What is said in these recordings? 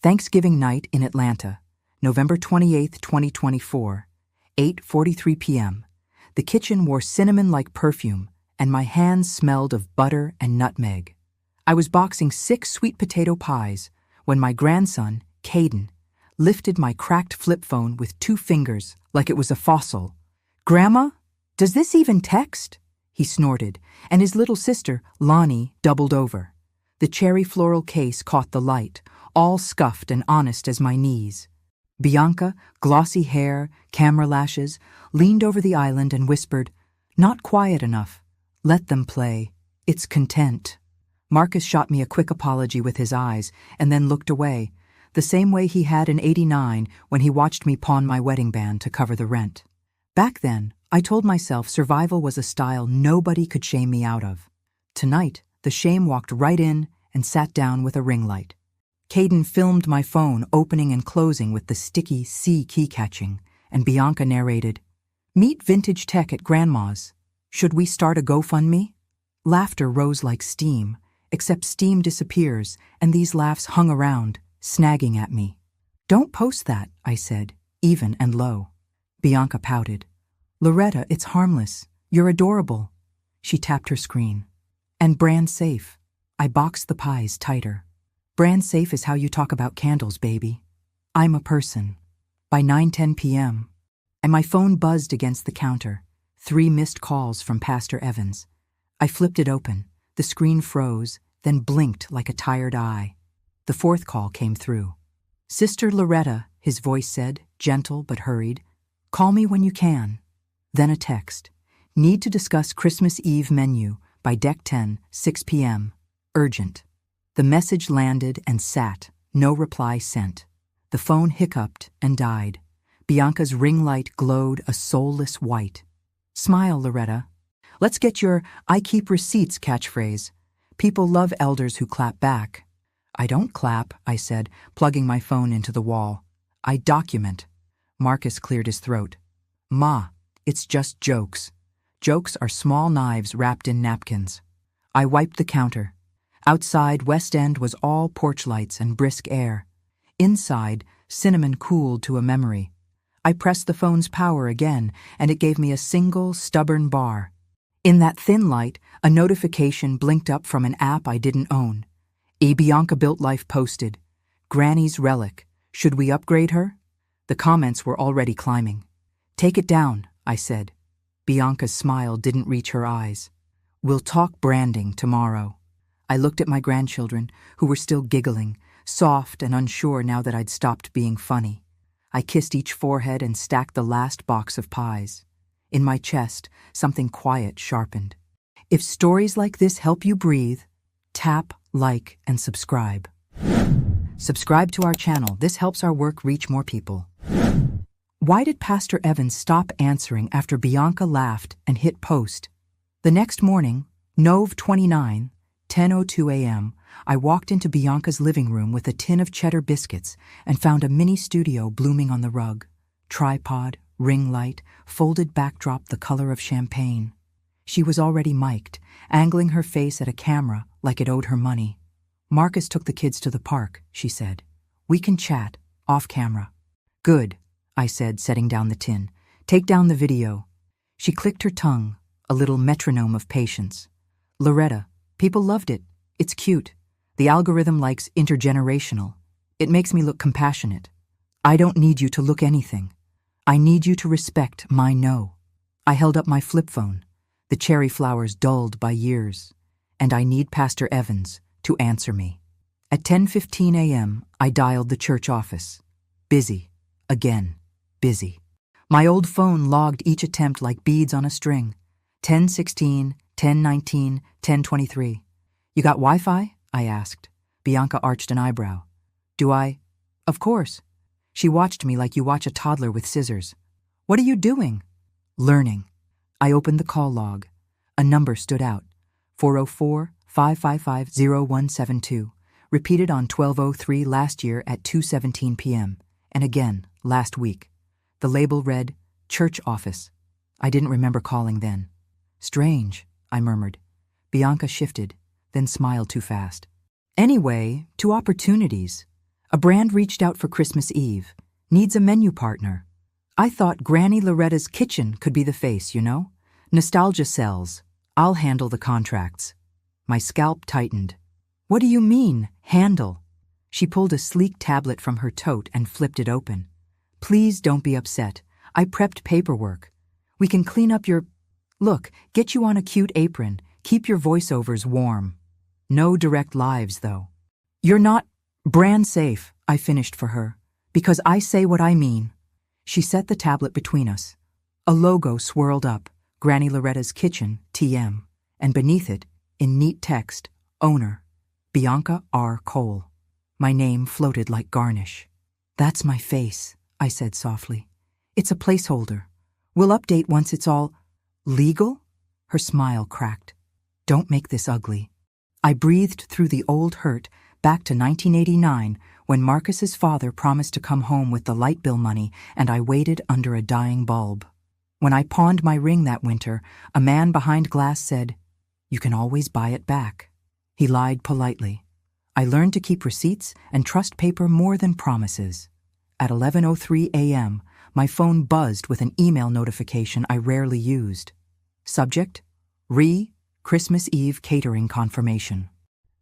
Thanksgiving night in Atlanta, November 28, 2024, 8:43 p.m. The kitchen wore cinnamon-like perfume, and my hands smelled of butter and nutmeg. I was boxing 6 sweet potato pies when my grandson, Caden, lifted my cracked flip phone with 2 fingers like it was a fossil. "Grandma, does this even text?" he snorted, and his little sister, Lonnie, doubled over. The cherry floral case caught the light, all scuffed and honest as my knees. Bianca, glossy hair, camera lashes, leaned over the island and whispered, "Not quiet enough. Let them play. It's content." Marcus shot me a quick apology with his eyes and then looked away, the same way he had in '89 when he watched me pawn my wedding band to cover the rent. Back then, I told myself survival was a style nobody could shame me out of. Tonight, the shame walked right in and sat down with a ring light. Caden filmed my phone opening and closing with the sticky C key catching, and Bianca narrated, "Meet vintage tech at Grandma's. Should we start a GoFundMe?" Laughter rose like steam, except steam disappears, and these laughs hung around, snagging at me. "Don't post that," I said, even and low. Bianca pouted. "Loretta, it's harmless. You're adorable." She tapped her screen. "And brand safe." I boxed the pies tighter. "Brand safe is how you talk about candles, baby. I'm a person." By 9:10 p.m., and my phone buzzed against the counter. 3 missed calls from Pastor Evans. I flipped it open. The screen froze, then blinked like a tired eye. The 4th call came through. "Sister Loretta," his voice said, gentle but hurried. "Call me when you can." Then a text. "Need to discuss Christmas Eve menu by Deck 10, 6 p.m. Urgent." The message landed and sat, no reply sent. The phone hiccuped and died. Bianca's ring light glowed a soulless white. "Smile, Loretta. Let's get your 'I keep receipts' catchphrase. People love elders who clap back." "I don't clap," I said, plugging my phone into the wall. "I document." Marcus cleared his throat. "Ma, it's just jokes. Jokes are small knives wrapped in napkins." I wiped the counter. Outside, West End was all porch lights and brisk air. Inside, cinnamon cooled to a memory. I pressed the phone's power again, and it gave me a single, stubborn bar. In that thin light, a notification blinked up from an app I didn't own. A Bianca Built Life posted, "Granny's relic. Should we upgrade her?" The comments were already climbing. "Take it down," I said. Bianca's smile didn't reach her eyes. "We'll talk branding tomorrow." I looked at my grandchildren, who were still giggling, soft and unsure now that I'd stopped being funny. I kissed each forehead and stacked the last box of pies. In my chest, something quiet sharpened. If stories like this help you breathe, tap, like, and subscribe. Subscribe to our channel. This helps our work reach more people. Why did Pastor Evans stop answering after Bianca laughed and hit post? The next morning, Nov 29, 10:02 a.m., I walked into Bianca's living room with a tin of cheddar biscuits and found a mini studio blooming on the rug. Tripod, ring light, folded backdrop the color of champagne. She was already mic'd, angling her face at a camera like it owed her money. "Marcus took the kids to the park," she said. "We can chat, off camera." "Good," I said, setting down the tin. "Take down the video." She clicked her tongue, a little metronome of patience. "Loretta, people loved it. It's cute. The algorithm likes intergenerational. It makes me look compassionate. I don't need you to look anything. I need you to respect my no." I held up my flip phone, the cherry flowers dulled by years. "And I need Pastor Evans to answer me." At 10:15 a.m., I dialed the church office. Busy. Again. Busy. My old phone logged each attempt like beads on a string. 10:16, 10:19, 10:23. "You got Wi-Fi?" I asked. Bianca arched an eyebrow. "Do I?" "Of course." She watched me like you watch a toddler with scissors. "What are you doing?" "Learning." I opened the call log. A number stood out. 404-555-0172. Repeated on 12:03 last year at 2:17 p.m. And again, last week. The label read, "Church Office." I didn't remember calling then. "Strange," I murmured. Bianca shifted, then smiled too fast. "Anyway, 2 opportunities. A brand reached out for Christmas Eve. Needs a menu partner. I thought Granny Loretta's Kitchen could be the face, you know? Nostalgia sells. I'll handle the contracts. My scalp tightened. What do you mean, handle? She pulled a sleek tablet from her tote and flipped it open. Please don't be upset. I prepped paperwork. We can clean up your... Look, get you on a cute apron. Keep your voiceovers warm. No direct lives, though. You're not brand safe, I finished for her, because I say what I mean. She set the tablet between us. A logo swirled up, Granny Loretta's Kitchen, TM, and beneath it, in neat text, owner, Bianca R. Cole. My name floated like garnish. That's my face, I said softly. It's a placeholder. We'll update once it's all legal? Her smile cracked. Don't make this ugly. I breathed through the old hurt back to 1989 when Marcus's father promised to come home with the light bill money and I waited under a dying bulb. When I pawned my ring that winter, a man behind glass said, "You can always buy it back." He lied politely. I learned to keep receipts and trust paper more than promises. At 11:03 a.m., my phone buzzed with an email notification I rarely used. Subject: Christmas Eve catering confirmation.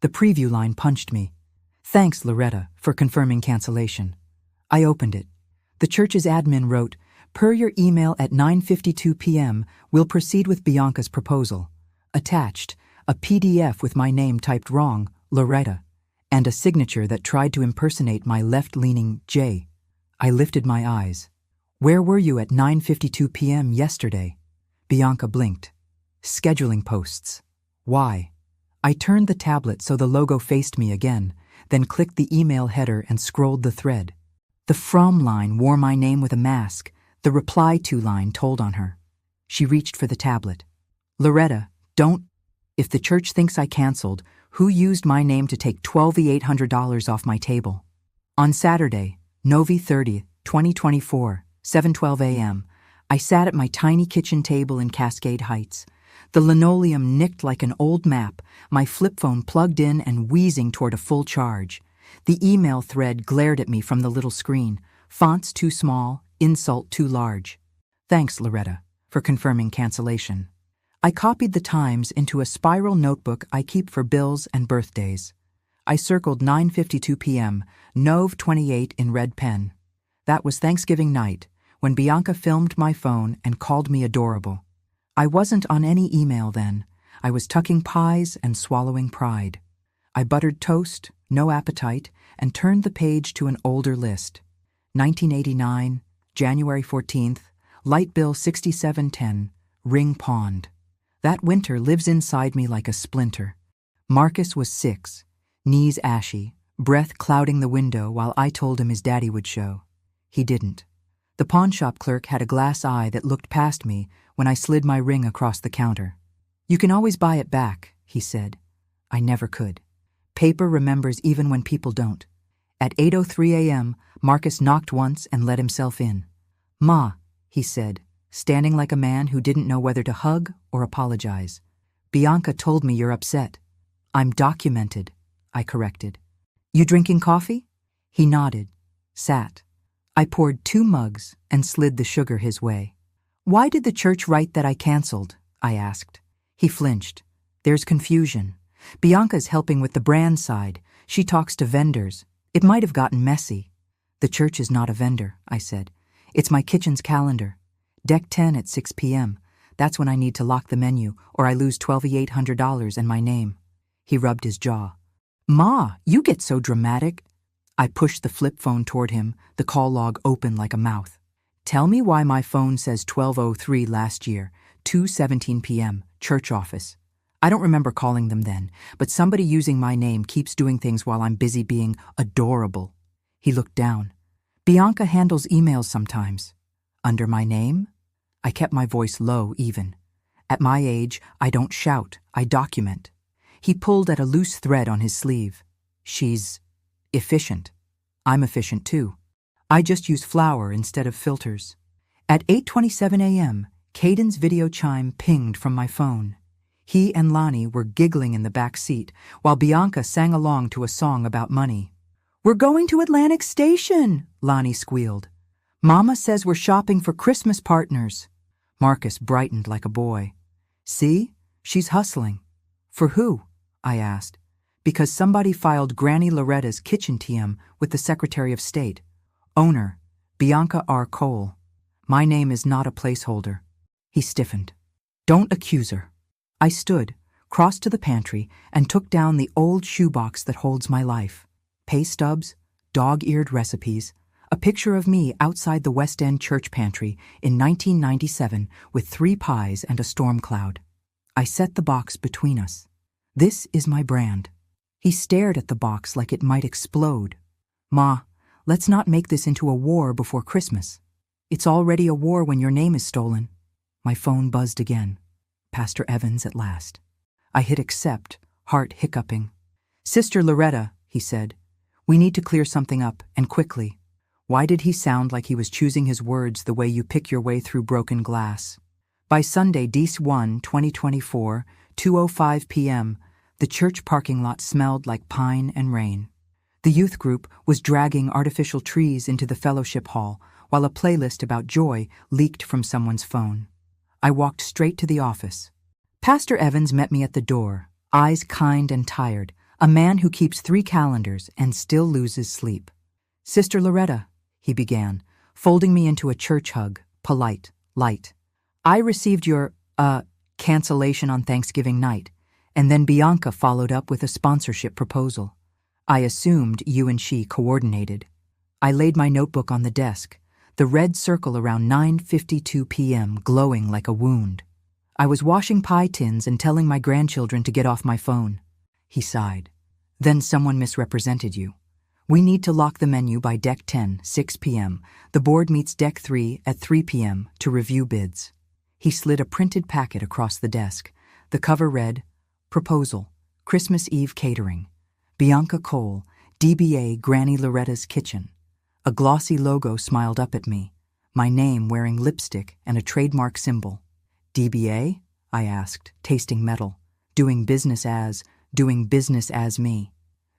The preview line punched me. Thanks, Loretta, for confirming cancellation. I opened it. The church's admin wrote, per your email at 9:52 p.m., we'll proceed with Bianca's proposal. Attached, a PDF with my name typed wrong, Loretta, and a signature that tried to impersonate my left-leaning J. I lifted my eyes. Where were you at 9:52 p.m. yesterday? Bianca blinked. Scheduling posts. Why? I turned the tablet so the logo faced me again, then clicked the email header and scrolled the thread. The from line wore my name with a mask. The reply to line told on her. She reached for the tablet. Loretta, don't. If the church thinks I canceled, who used my name to take $12,800 off my table? On Saturday, November 30th, 2024, 7:12 a.m., I sat at my tiny kitchen table in Cascade Heights. The linoleum nicked like an old map, my flip phone plugged in and wheezing toward a full charge. The email thread glared at me from the little screen. Fonts too small, insult too large. Thanks, Loretta, for confirming cancellation. I copied the times into a spiral notebook I keep for bills and birthdays. I circled 9:52 p.m., Nov 28 in red pen. That was Thanksgiving night, when Bianca filmed my phone and called me adorable. I wasn't on any email then. I was tucking pies and swallowing pride. I buttered toast, no appetite, and turned the page to an older list. 1989, January 14th, light bill 6710, ring pawned. That winter lives inside me like a splinter. Marcus was 6, knees ashy, breath clouding the window while I told him his daddy would show. He didn't. The pawnshop clerk had a glass eye that looked past me when I slid my ring across the counter. You can always buy it back, he said. I never could. Paper remembers even when people don't. At 8:03 a.m., Marcus knocked once and let himself in. Ma, he said, standing like a man who didn't know whether to hug or apologize. Bianca told me you're upset. I'm documented, I corrected. You drinking coffee? He nodded, sat. I poured 2 mugs and slid the sugar his way. Why did the church write that I canceled? I asked. He flinched. There's confusion. Bianca's helping with the brand side. She talks to vendors. It might have gotten messy. The church is not a vendor, I said. It's my kitchen's calendar. Deck 10 at 6 p.m. That's when I need to lock the menu, or I lose $12,800 and my name. He rubbed his jaw. Ma, you get so dramatic. I pushed the flip phone toward him, the call log open like a mouth. Tell me why my phone says 12:03 last year, 2:17 p.m., church office. I don't remember calling them then, but somebody using my name keeps doing things while I'm busy being adorable. He looked down. Bianca handles emails sometimes. Under my name? I kept my voice low even. At my age, I don't shout, I document. He pulled at a loose thread on his sleeve. She's efficient. I'm efficient too. I just use flour instead of filters. At 8:27 a.m., Caden's video chime pinged from my phone. He and Lonnie were giggling in the back seat while Bianca sang along to a song about money. "We're going to Atlantic Station," Lonnie squealed. "Mama says we're shopping for Christmas partners." Marcus brightened like a boy. "See? She's hustling." "For who?" I asked. "Because somebody filed Granny Loretta's kitchen TM with the Secretary of State. Owner, Bianca R. Cole. My name is not a placeholder." He stiffened. "Don't accuse her." I stood, crossed to the pantry, and took down the old shoebox that holds my life. Pay stubs, dog-eared recipes, a picture of me outside the West End church pantry in 1997 with 3 pies and a storm cloud. I set the box between us. "This is my brand." He stared at the box like it might explode. "Ma, let's not make this into a war before Christmas. It's already a war when your name is stolen." My phone buzzed again. Pastor Evans at last. I hit accept, heart hiccuping. "Sister Loretta," he said, "we need to clear something up, and quickly." Why did he sound like he was choosing his words the way you pick your way through broken glass? By Sunday, Dec 1, 2024, 2:05 p.m., the church parking lot smelled like pine and rain. The youth group was dragging artificial trees into the fellowship hall while a playlist about joy leaked from someone's phone. I walked straight to the office. Pastor Evans met me at the door, eyes kind and tired, a man who keeps 3 calendars and still loses sleep. "Sister Loretta," he began, folding me into a church hug, polite, light. "I received your, cancellation on Thanksgiving night, and then Bianca followed up with a sponsorship proposal. I assumed you and she coordinated." I laid my notebook on the desk, the red circle around 9:52 p.m. glowing like a wound. "I was washing pie tins and telling my grandchildren to get off my phone." He sighed. "Then someone misrepresented you. We need to lock the menu by Deck 10, 6 p.m. The board meets Deck 3 at 3 p.m. to review bids." He slid a printed packet across the desk. The cover read, "Proposal, Christmas Eve Catering. Bianca Cole, DBA Granny Loretta's Kitchen." A glossy logo smiled up at me, my name wearing lipstick and a trademark symbol. "DBA?" I asked, tasting metal. Doing business as me."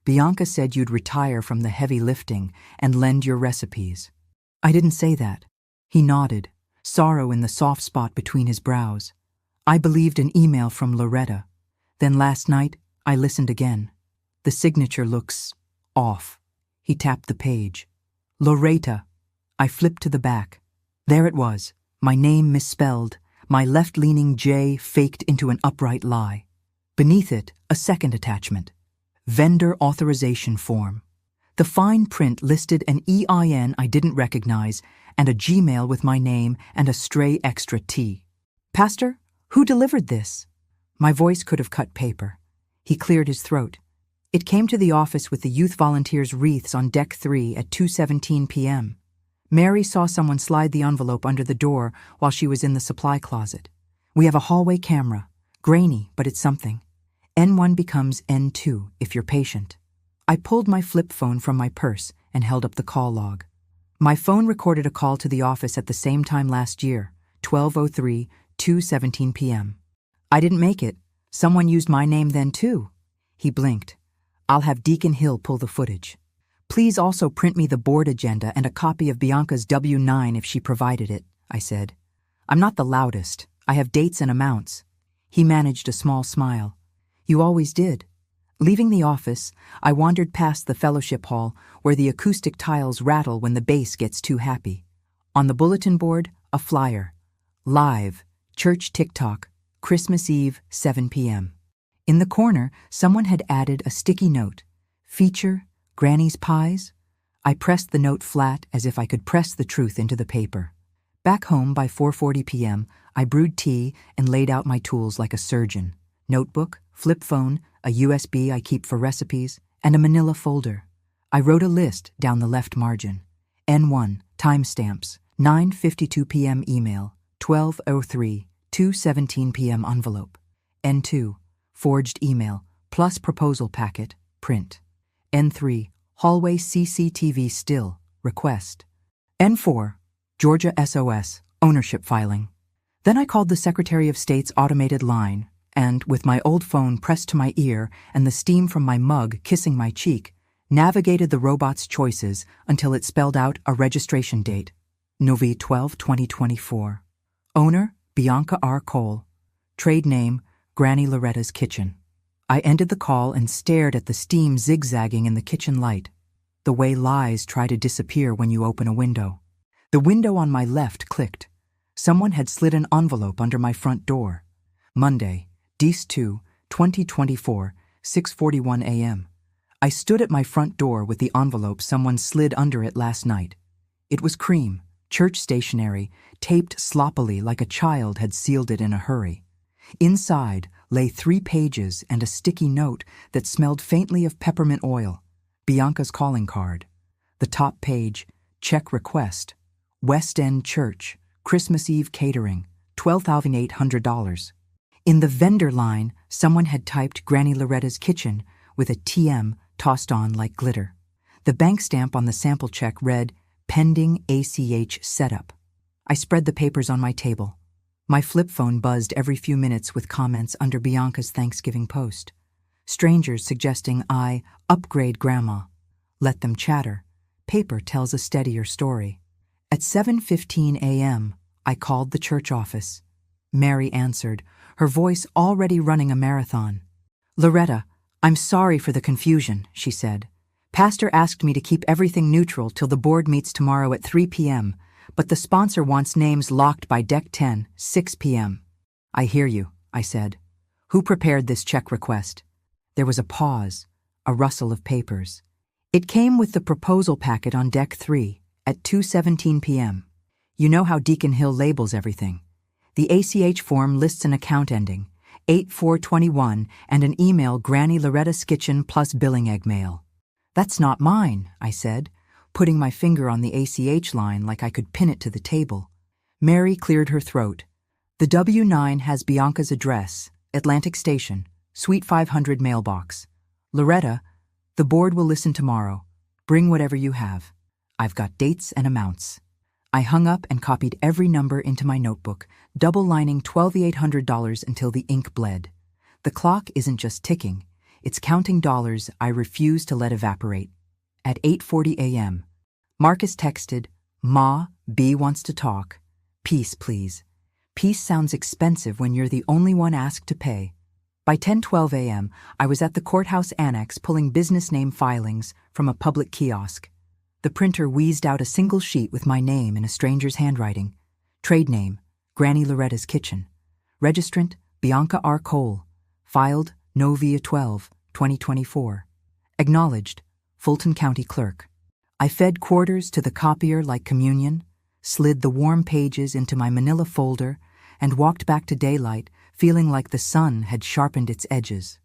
"Bianca said you'd retire from the heavy lifting and lend your recipes." "I didn't say that." He nodded, sorrow in the soft spot between his brows. "I believed an email from Loretta. Then last night, I listened again. The signature looks off." He tapped the page. "Loretta." I flipped to the back. There it was, my name misspelled, my left-leaning J faked into an upright lie. Beneath it, a second attachment. Vendor authorization form. The fine print listed an EIN I didn't recognize and a Gmail with my name and a stray extra T. "Pastor, who delivered this?" My voice could have cut paper. He cleared his throat. "It came to the office with the youth volunteers' wreaths on Deck 3 at 2:17 p.m. Mary saw someone slide the envelope under the door while she was in the supply closet. We have a hallway camera. Grainy, but it's something. N1 becomes N2 if you're patient." I pulled my flip phone from my purse and held up the call log. My phone recorded a call to the office at the same time last year, 12:03, 2:17 p.m. "I didn't make it. Someone used my name then too." He blinked. "I'll have Deacon Hill pull the footage. Please also print me the board agenda and a copy of Bianca's W-9 if she provided it," I said. "I'm not the loudest. I have dates and amounts." He managed a small smile. "You always did." Leaving the office, I wandered past the fellowship hall where the acoustic tiles rattle when the bass gets too happy. On the bulletin board, a flyer. Live, church TikTok, Christmas Eve, 7 p.m. In the corner, someone had added a sticky note. Feature, Granny's Pies? I pressed the note flat as if I could press the truth into the paper. Back home by 4:40 p.m., I brewed tea and laid out my tools like a surgeon. Notebook, flip phone, a USB I keep for recipes, and a manila folder. I wrote a list down the left margin. N1, timestamps, 9:52 p.m. email, 12:03, 2:17 p.m. envelope. N2, forged email, plus proposal packet, print. N3, hallway CCTV still, request. N4, Georgia SOS, ownership filing. Then I called the Secretary of State's automated line, and, with my old phone pressed to my ear and the steam from my mug kissing my cheek, navigated the robot's choices until it spelled out a registration date, November 12, 2024. Owner, Bianca R. Cole. Trade name, Granny Loretta's Kitchen. I ended the call and stared at the steam zigzagging in the kitchen light, the way lies try to disappear when you open a window. The window on my left clicked. Someone had slid an envelope under my front door. Monday, Dec 2, 2024, 6:41 a.m. I stood at my front door with the envelope someone slid under it last night. It was cream, church stationery, taped sloppily like a child had sealed it in a hurry. Inside lay 3 pages and a sticky note that smelled faintly of peppermint oil, Bianca's calling card. The top page, check request, West End Church, Christmas Eve catering, $12,800. In the vendor line, someone had typed Granny Loretta's Kitchen with a TM tossed on like glitter. The bank stamp on the sample check read, pending ACH setup. I spread the papers on my table. My flip phone buzzed every few minutes with comments under Bianca's Thanksgiving post. Strangers suggesting I upgrade grandma. Let them chatter. Paper tells a steadier story. At 7:15 a.m., I called the church office. Mary answered, her voice already running a marathon. Loretta, I'm sorry for the confusion, she said. Pastor asked me to keep everything neutral till the board meets tomorrow at 3 p.m., but the sponsor wants names locked by deck 10, 6 p.m. I hear you, I said. Who prepared this check request? There was a pause, a rustle of papers. It came with the proposal packet on deck 3 at 2:17 p.m. You know how Deacon Hill labels everything. The ACH form lists an account ending, 8421, and an email Granny Loretta's Kitchen plus billing egg mail. That's not mine, I said, putting my finger on the ACH line like I could pin it to the table. Mary cleared her throat. The W-9 has Bianca's address, Atlantic Station, Suite 500 mailbox. Loretta, the board will listen tomorrow. Bring whatever you have. I've got dates and amounts. I hung up and copied every number into my notebook, double-lining $12,800 until the ink bled. The clock isn't just ticking. It's counting dollars I refuse to let evaporate. At 8:40 a.m., Marcus texted, Ma, B wants to talk. Peace, please. Peace sounds expensive when you're the only one asked to pay. By 10:12 a.m., I was at the courthouse annex pulling business name filings from a public kiosk. The printer wheezed out a single sheet with my name in a stranger's handwriting. Trade name, Granny Loretta's Kitchen. Registrant, Bianca R. Cole. Filed, November 12, 2024. Acknowledged, Fulton County Clerk. I fed quarters to the copier like communion, slid the warm pages into my manila folder, and walked back to daylight, feeling like the sun had sharpened its edges.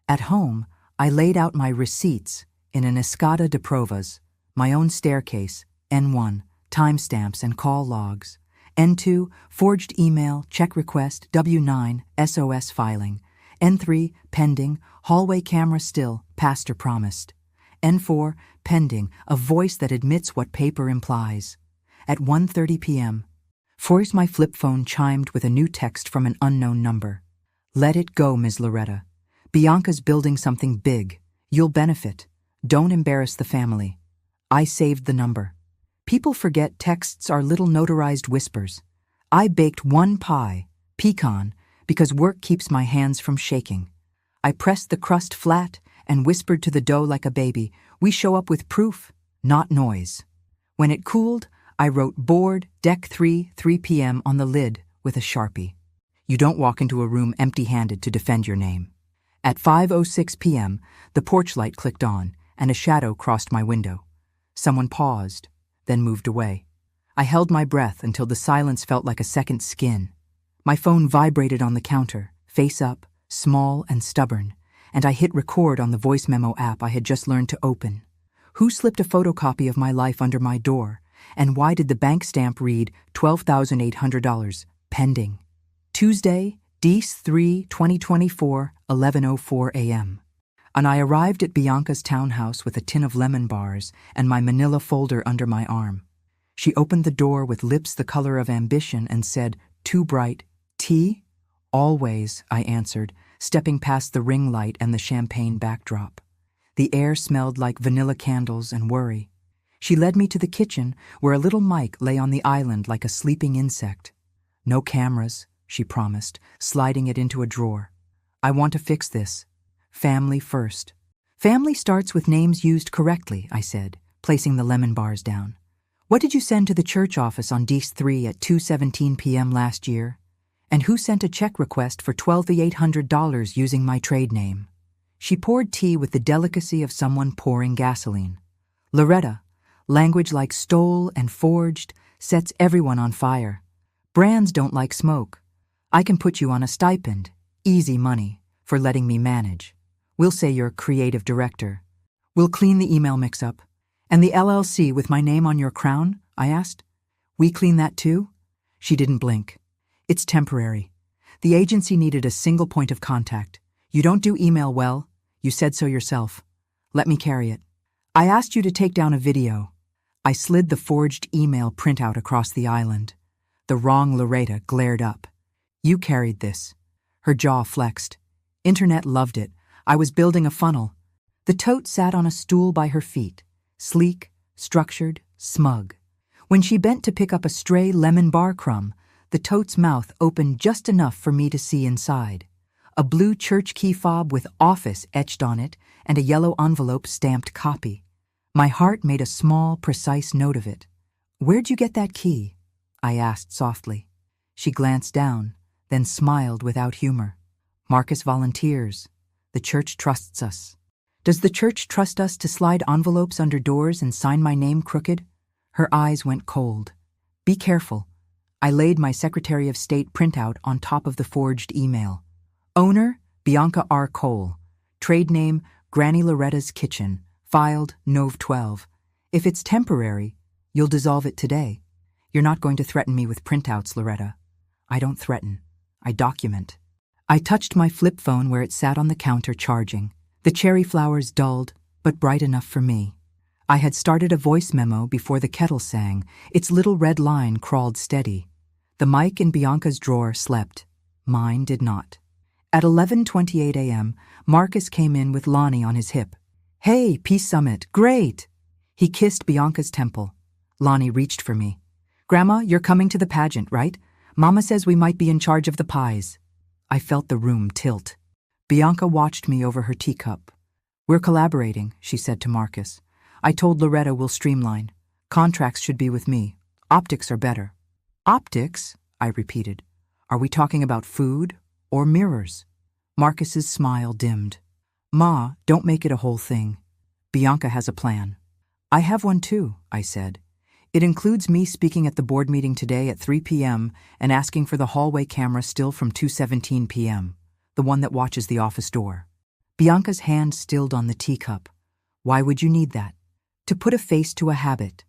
At home, I laid out my receipts in an Escada de Provas, my own staircase, N1, timestamps and call logs, N2, forged email, check request, W9, SOS filing, N3, pending, hallway camera still, pastor promised, N4, pending, a voice that admits what paper implies. At 1:30 p.m., Force my flip phone chimed with a new text from an unknown number. Let it go, Ms. Loretta. Bianca's building something big. You'll benefit. Don't embarrass the family. I saved the number. People forget texts are little notarized whispers. I baked 1 pie, pecan, because work keeps my hands from shaking. I pressed the crust flat and whispered to the dough like a baby, we show up with proof, not noise. When it cooled, I wrote board, deck 3, 3 p.m. on the lid with a Sharpie. You don't walk into a room empty-handed to defend your name. At 5:06 p.m., the porch light clicked on and a shadow crossed my window. Someone paused, then moved away. I held my breath until the silence felt like a second skin. My phone vibrated on the counter, face up, small and stubborn, and I hit record on the voice memo app I had just learned to open. Who slipped a photocopy of my life under my door? And why did the bank stamp read $12,800, pending? Tuesday, Dec 3, 2024, 11:04 a.m. And I arrived at Bianca's townhouse with a tin of lemon bars and my manila folder under my arm. She opened the door with lips the color of ambition and said, too bright, tea? Always, I answered, stepping past the ring light and the champagne backdrop. The air smelled like vanilla candles and worry. She led me to the kitchen, where a little Mike lay on the island like a sleeping insect. "No cameras," she promised, sliding it into a drawer. "I want to fix this. Family first." "Family starts with names used correctly," I said, placing the lemon bars down. "What did you send to the church office on DC3 at 2:17 p.m. last year? And who sent a check request for $12,800 using my trade name?" She poured tea with the delicacy of someone pouring gasoline. "Loretta, language like stole and forged sets everyone on fire. Brands don't like smoke. I can put you on a stipend, easy money, for letting me manage. We'll say you're creative director. We'll clean the email mix-up. And the LLC with my name on your crown?" I asked. "We clean that too?" She didn't blink. "It's temporary. The agency needed a single point of contact. You don't do email well. You said so yourself. Let me carry it. I asked you to take down a video." I slid the forged email printout across the island. The wrong Loretta glared up. "You carried this." Her jaw flexed. "Internet loved it. I was building a funnel." The tote sat on a stool by her feet, sleek, structured, smug. When she bent to pick up a stray lemon bar crumb, the tote's mouth opened just enough for me to see inside. A blue church key fob with "office" etched on it and a yellow envelope stamped "copy." My heart made a small, precise note of it. "Where'd you get that key?" I asked softly. She glanced down, then smiled without humor. "Marcus volunteers. The church trusts us." "Does the church trust us to slide envelopes under doors and sign my name crooked?" Her eyes went cold. "Be careful." I laid my Secretary of State printout on top of the forged email. "Owner, Bianca R. Cole. Trade name, Granny Loretta's Kitchen. Filed, Nov 12. If it's temporary, you'll dissolve it today. You're not going to threaten me with printouts, Loretta." "I don't threaten. I document." I touched my flip phone where it sat on the counter charging. The cherry flowers dulled, but bright enough for me. I had started a voice memo before the kettle sang. Its little red line crawled steady. The mic in Bianca's drawer slept. Mine did not. At 11:28 a.m., Marcus came in with Lonnie on his hip. "Hey, Peace Summit, great!" He kissed Bianca's temple. Lonnie reached for me. "Grandma, you're coming to the pageant, right? Mama says we might be in charge of the pies." I felt the room tilt. Bianca watched me over her teacup. "We're collaborating," she said to Marcus. "I told Loretta we'll streamline. Contracts should be with me. Optics are better." "Optics?" I repeated. "Are we talking about food or mirrors?" Marcus's smile dimmed. "Ma, don't make it a whole thing. Bianca has a plan." "I have one too," I said. "It includes me speaking at the board meeting today at 3 p.m. and asking for the hallway camera still from 2:17 p.m., the one that watches the office door." Bianca's hand stilled on the teacup. "Why would you need that?" "To put a face to a habit."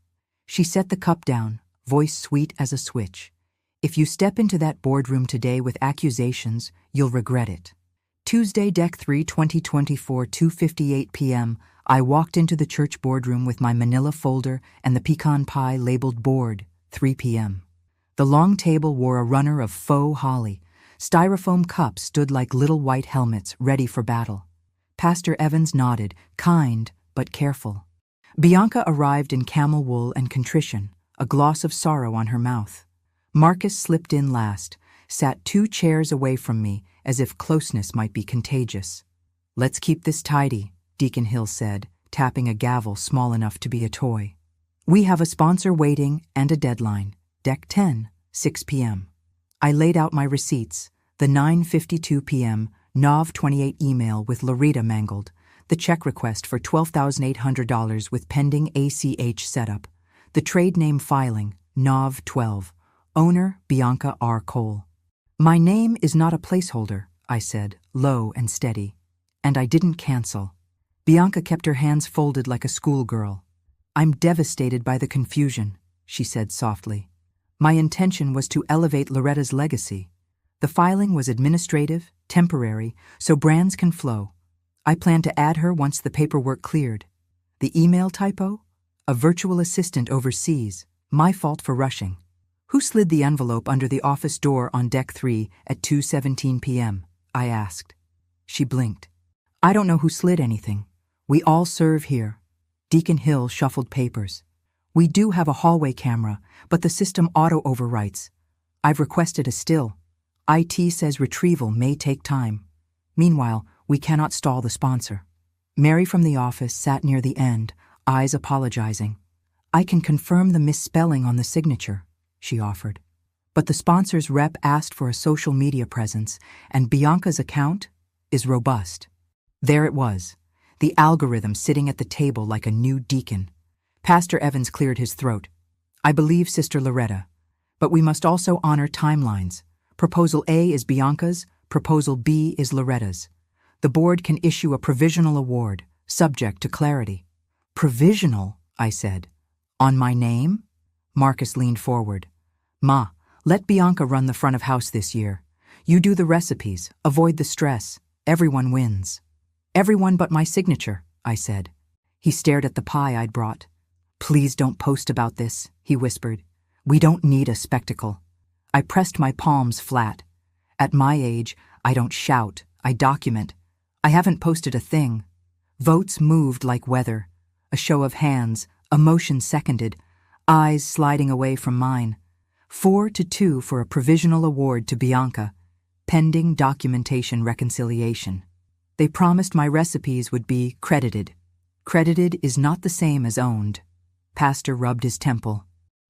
She set the cup down, voice sweet as a switch. "If you step into that boardroom today with accusations, you'll regret it." Tuesday, Deck 3, 2024, 2:58 p.m., I walked into the church boardroom with my manila folder and the pecan pie labeled board, 3 p.m. The long table wore a runner of faux holly. Styrofoam cups stood like little white helmets ready for battle. Pastor Evans nodded, kind but careful. Bianca arrived in camel wool and contrition, a gloss of sorrow on her mouth. Marcus slipped in last, sat 2 chairs away from me, as if closeness might be contagious. "Let's keep this tidy," Deacon Hill said, tapping a gavel small enough to be a toy. "We have a sponsor waiting and a deadline. Deck 10, 6 p.m. I laid out my receipts, the 9:52 p.m. Nov 28 email with Loretta mangled, the check request for $12,800 with pending ACH setup, the trade name filing, Nov 12, owner Bianca R. Cole. "My name is not a placeholder," I said, low and steady. And I didn't cancel. Bianca kept her hands folded like a schoolgirl. "I'm devastated by the confusion," she said softly. "My intention was to elevate Loretta's legacy. The filing was administrative, temporary, so brands can flow. I plan to add her once the paperwork cleared. The email typo? A virtual assistant overseas. My fault for rushing. Who slid the envelope under the office door on Deck 3 at 2:17 p.m.? I asked. She blinked. "I don't know who slid anything. We all serve here. Deacon Hill shuffled papers. We do have a hallway camera, but the system auto-overwrites. I've requested a still. IT says retrieval may take time. Meanwhile, we cannot stall the sponsor. Mary from the office sat near the end, eyes apologizing. I can confirm the misspelling on the signature, she offered. But the sponsor's rep asked for a social media presence, and Bianca's account is robust. There it was, the algorithm sitting at the table like a new deacon. Pastor Evans cleared his throat. I believe Sister Loretta, but we must also honor timelines. Proposal A is Bianca's, Proposal B is Loretta's. The board can issue a provisional award, subject to clarity. Provisional, I said. On my name? Marcus leaned forward. Ma, let Bianca run the front of house this year. You do the recipes, avoid the stress. Everyone wins. Everyone but my signature, I said. He stared at the pie I'd brought. Please don't post about this, he whispered. We don't need a spectacle. I pressed my palms flat. At my age, I don't shout, I document. I haven't posted a thing. Votes moved like weather. A show of hands, emotion seconded, eyes sliding away from mine. 4-2 for a provisional award to Bianca, pending documentation reconciliation. They promised my recipes would be credited. Credited is not the same as owned. Pastor rubbed his temple.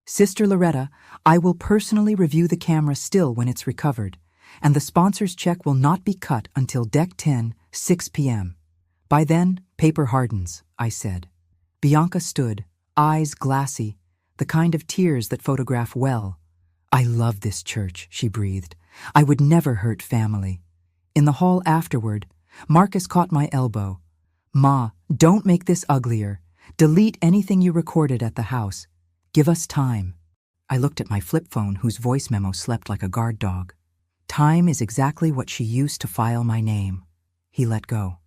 Sister Loretta, I will personally review the camera still when it's recovered, and the sponsor's check will not be cut until Deck 10, 6 p.m. By then, paper hardens, I said. Bianca stood, eyes glassy, the kind of tears that photograph well. I love this church, she breathed. I would never hurt family. In the hall afterward, Marcus caught my elbow. Ma, don't make this uglier. Delete anything you recorded at the house. Give us time. I looked at my flip phone, whose voice memo slept like a guard dog. Time is exactly what she used to file my name. He let go.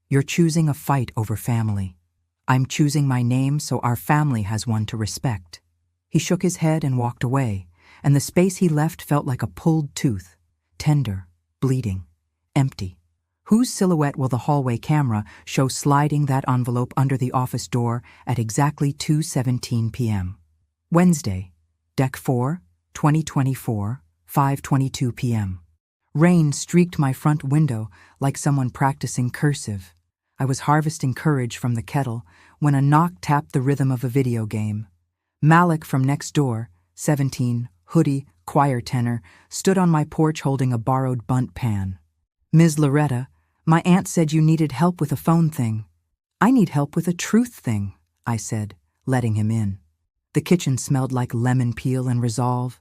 You're choosing a fight over family. I'm choosing my name so our family has one to respect. He shook his head and walked away, and the space he left felt like a pulled tooth, tender, bleeding, empty. Whose silhouette will the hallway camera show sliding that envelope under the office door at exactly 2:17 p.m.? Wednesday, Deck 4, 2024, 5:22 p.m. Rain streaked my front window like someone practicing cursive. I was harvesting courage from the kettle when a knock tapped the rhythm of a video game. Malik from next door, 17, hoodie, choir tenor, stood on my porch holding a borrowed bunt pan. Ms. Loretta, my aunt said you needed help with a phone thing. I need help with a truth thing, I said, letting him in. The kitchen smelled like lemon peel and resolve.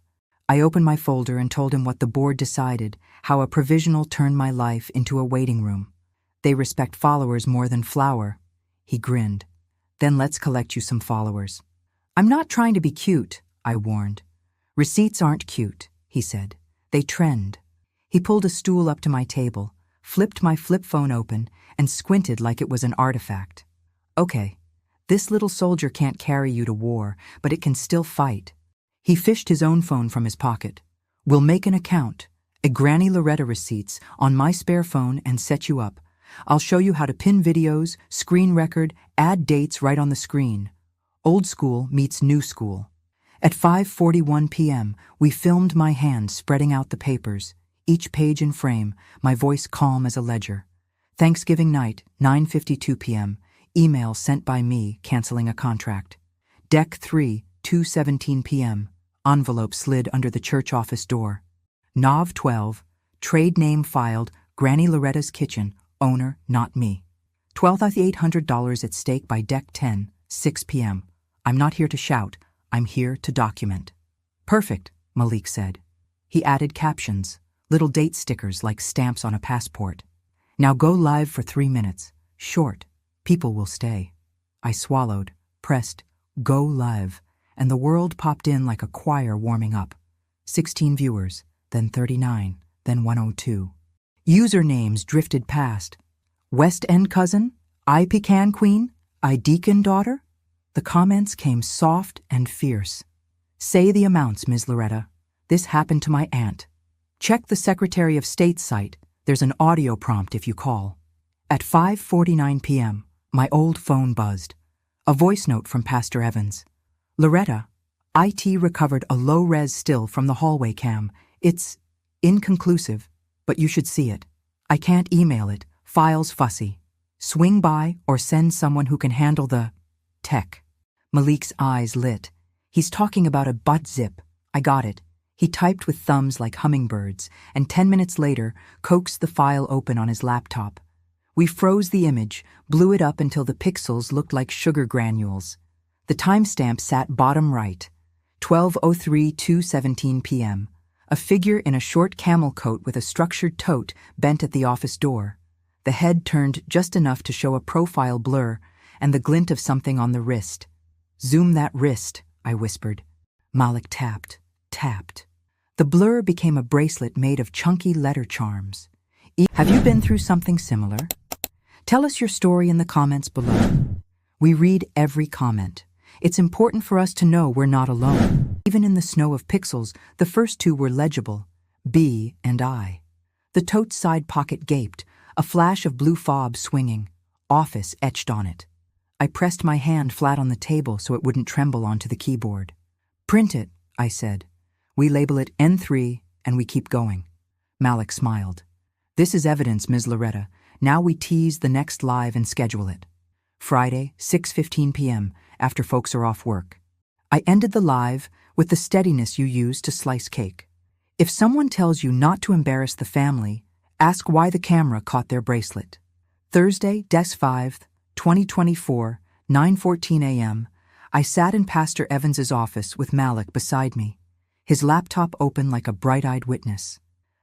I opened my folder and told him what the board decided, how a provisional turned my life into a waiting room. They respect followers more than flour. He grinned. Then let's collect you some followers. I'm not trying to be cute, I warned. Receipts aren't cute, he said. They trend. He pulled a stool up to my table, flipped my flip phone open, and squinted like it was an artifact. Okay, this little soldier can't carry you to war, but it can still fight. He fished his own phone from his pocket. We'll make an account, a Granny Loretta receipts, on my spare phone and set you up. I'll show you how to pin videos, screen record, add dates right on the screen. Old school meets new school. At 5:41 p.m., we filmed my hand spreading out the papers, each page in frame, my voice calm as a ledger. Thanksgiving night, 9:52 p.m., email sent by me canceling a contract. Deck 3, 2:17 p.m., envelope slid under the church office door. Nov 12, trade name filed, Granny Loretta's Kitchen, owner, not me. $12,800 at stake by Deck 10, 6 p.m. I'm not here to shout, I'm here to document. Perfect, Malik said. He added captions, little date stickers like stamps on a passport. Now go live for 3 minutes. Short. People will stay. I swallowed, pressed, go live, and the world popped in like a choir warming up. 16 viewers, then 39, then 102. Usernames drifted past. West End cousin? I pecan queen? I deacon daughter? The comments came soft and fierce. Say the amounts, Ms. Loretta. This happened to my aunt. Check the Secretary of State's site. There's an audio prompt if you call. At 5:49 p.m., My old phone buzzed. A voice note from Pastor Evans. Loretta, IT recovered a low-res still from the hallway cam. It's inconclusive, but you should see it. I can't email it. File's fussy. Swing by or send someone who can handle the tech. Malik's eyes lit. He's talking about a butt zip. I got it. He typed with thumbs like hummingbirds, and 10 minutes later coaxed the file open on his laptop. We froze the image, blew it up until the pixels looked like sugar granules. The timestamp sat bottom right, 12:03:2:17 p.m. A figure in a short camel coat with a structured tote bent at the office door. The head turned just enough to show a profile blur and the glint of something on the wrist. Zoom that wrist, I whispered. Malik tapped. The blur became a bracelet made of chunky letter charms. Have you been through something similar? Tell us your story in the comments below. We read every comment. It's important for us to know we're not alone. Even in the snow of pixels, the first two were legible, B and I. The tote's side pocket gaped, a flash of blue fob swinging, office etched on it. I pressed my hand flat on the table so it wouldn't tremble onto the keyboard. Print it, I said. We label it N3 and we keep going. Malik smiled. This is evidence, Ms. Loretta. Now we tease the next live and schedule it. Friday, 6:15 p.m., after folks are off work. I ended the live with the steadiness you use to slice cake. If someone tells you not to embarrass the family, ask why the camera caught their bracelet. Thursday, Des 5th, 2024, 9:14 a.m., I sat in Pastor Evans's office with Malik beside me, his laptop open like a bright-eyed witness.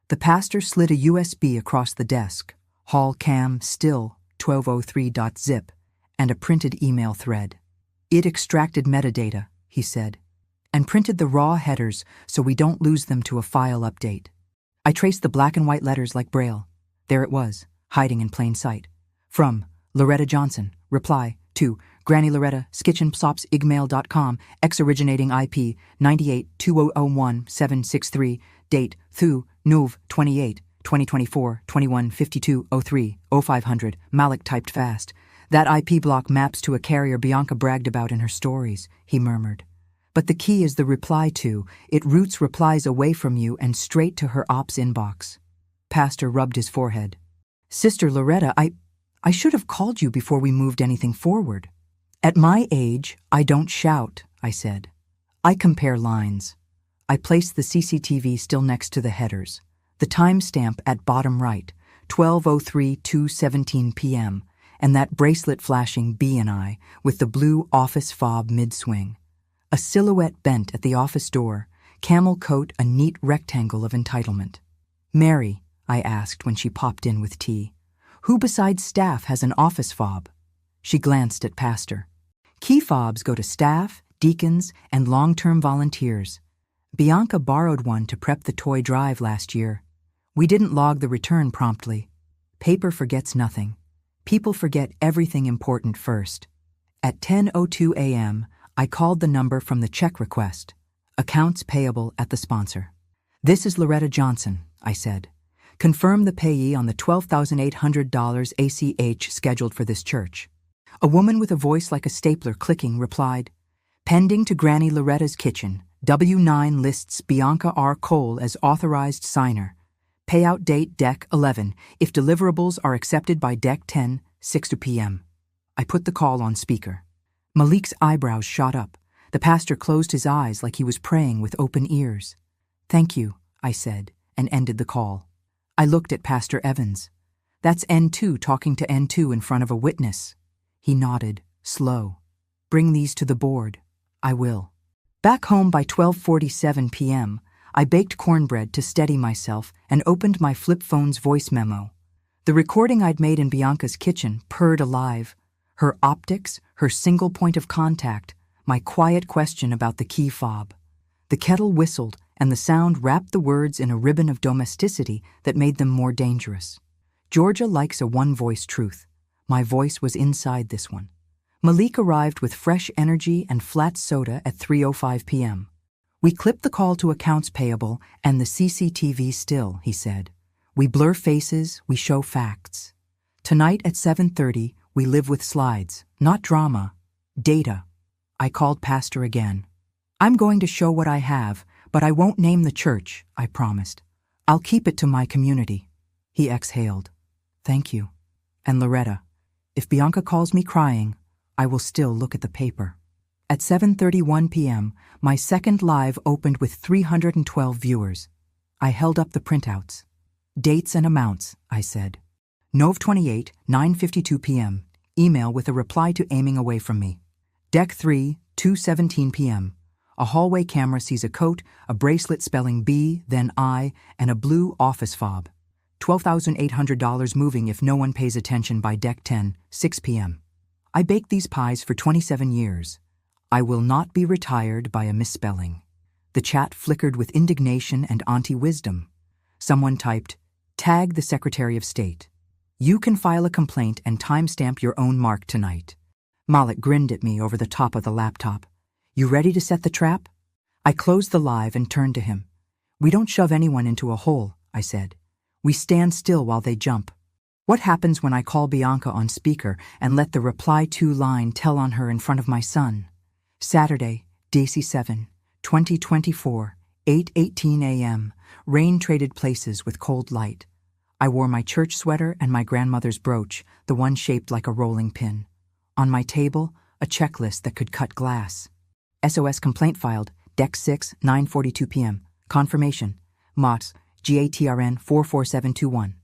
The pastor slid a USB across the desk, hall cam still 1203.zip, and a printed email thread. It extracted metadata, he said, and printed the raw headers so we don't lose them to a file update. I traced the black and white letters like Braille. There it was, hiding in plain sight. From Loretta Johnson, reply to Granny Loretta, skitchenpsopsigmail.com, X originating IP 982001-763, date Thu, Nuv, 28, 2024, 215203, 0500, Malik typed fast. That IP block maps to a carrier Bianca bragged about in her stories, he murmured. But the key is the reply to. It routes replies away from you and straight to her ops inbox. Pastor rubbed his forehead. Sister Loretta, I should have called you before we moved anything forward. At my age, I don't shout, I said. I compare lines. I placed the CCTV still next to the headers. The timestamp at bottom right, 12:03:2:17 p.m., and that bracelet flashing B and I with the blue office fob mid-swing. A silhouette bent at the office door, camel coat a neat rectangle of entitlement. Mary, I asked when she popped in with tea, who besides staff has an office fob? She glanced at Pastor. Key fobs go to staff, deacons, and long-term volunteers. Bianca borrowed one to prep the toy drive last year. We didn't log the return promptly. Paper forgets nothing. People forget everything important first. At 10:02 a.m., I called the number from the check request. Accounts payable at the sponsor. This is Loretta Johnson, I said. Confirm the payee on the $12,800 ACH scheduled for this church. A woman with a voice like a stapler clicking replied, pending to Granny Loretta's kitchen, W9 lists Bianca R. Cole as authorized signer. Payout date Dec 11, if deliverables are accepted by Dec 10, 6 p.m. I put the call on speaker. Malik's eyebrows shot up. The pastor closed his eyes like he was praying with open ears. Thank you, I said, and ended the call. I looked at Pastor Evans. That's N2 talking to N2 in front of a witness. He nodded, slow. Bring these to the board. I will. Back home by 12:47 p.m., I baked cornbread to steady myself and opened my flip phone's voice memo. The recording I'd made in Bianca's kitchen purred alive. Her optics, her single point of contact, my quiet question about the key fob. The kettle whistled, and the sound wrapped the words in a ribbon of domesticity that made them more dangerous. Georgia likes a one-voice truth. My voice was inside this one. Malik arrived with fresh energy and flat soda at 3:05 p.m. We clip the call to accounts payable and the CCTV still, he said. We blur faces, we show facts. Tonight at 7:30, We live with slides, not drama. Data. I called Pastor again. I'm going to show what I have, but I won't name the church, I promised. I'll keep it to my community. He exhaled. Thank you. And Loretta, if Bianca calls me crying, I will still look at the paper. At 7:31 p.m., my second live opened with 312 viewers. I held up the printouts. Dates and amounts, I said. Nov 28, 9:52 p.m. Email with a reply to aiming away from me. Deck 3, 2:17 p.m. A hallway camera sees a coat, a bracelet spelling B, then I, and a blue office fob. $12,800 moving if no one pays attention by Deck 10, 6 p.m. I baked these pies for 27 years. I will not be retired by a misspelling. The chat flickered with indignation and auntie wisdom. Someone typed, "Tag the Secretary of State. You can file a complaint and timestamp your own mark tonight." Malik grinned at me over the top of the laptop. You ready to set the trap? I closed the live and turned to him. We don't shove anyone into a hole, I said. We stand still while they jump. What happens when I call Bianca on speaker and let the reply to line tell on her in front of my son? Saturday, Daisy 7, 2024, 8:18 a.m. Rain traded places with cold light. I wore my church sweater and my grandmother's brooch, the one shaped like a rolling pin. On my table, a checklist that could cut glass. SOS complaint filed, Deck 6, 9:42 p.m. Confirmation, MOTS, GATRN 44721.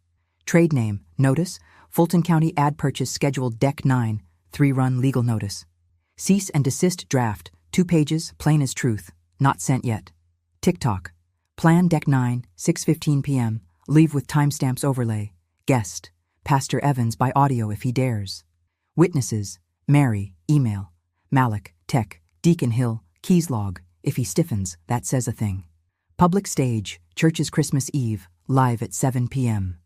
Trade name, notice, Fulton County ad purchase scheduled Deck 9, 3-run legal notice. Cease and desist draft, 2 pages, plain as truth, not sent yet. TikTok, plan Deck 9, 6:15 p.m. Leave with timestamps overlay. Guest, Pastor Evans by audio if he dares. Witnesses, Mary, email. Malik, tech, Deacon Hill, keys log. If he stiffens, that says a thing. Public stage, church's Christmas Eve, live at 7 p.m.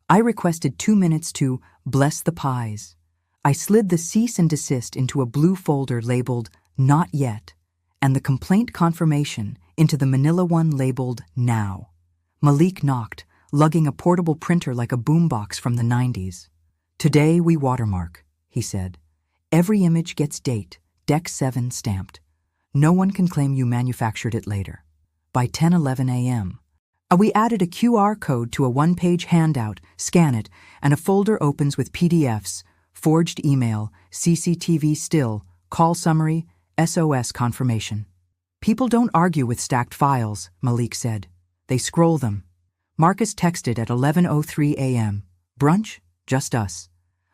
I requested 2 minutes to bless the pies. I slid the cease and desist into a blue folder labeled Not Yet, and the complaint confirmation into the manila one labeled Now. Malik knocked, lugging a portable printer like a boombox from the 90s. Today we watermark, he said. Every image gets date, Deck 7 stamped. No one can claim you manufactured it later. By 10:11 a.m., we added a QR code to a 1-page handout, scan it, and a folder opens with PDFs, forged email, CCTV still, call summary, SOS confirmation. People don't argue with stacked files, Malik said. They scroll them. Marcus texted at 11:03 a.m. Brunch? Just us.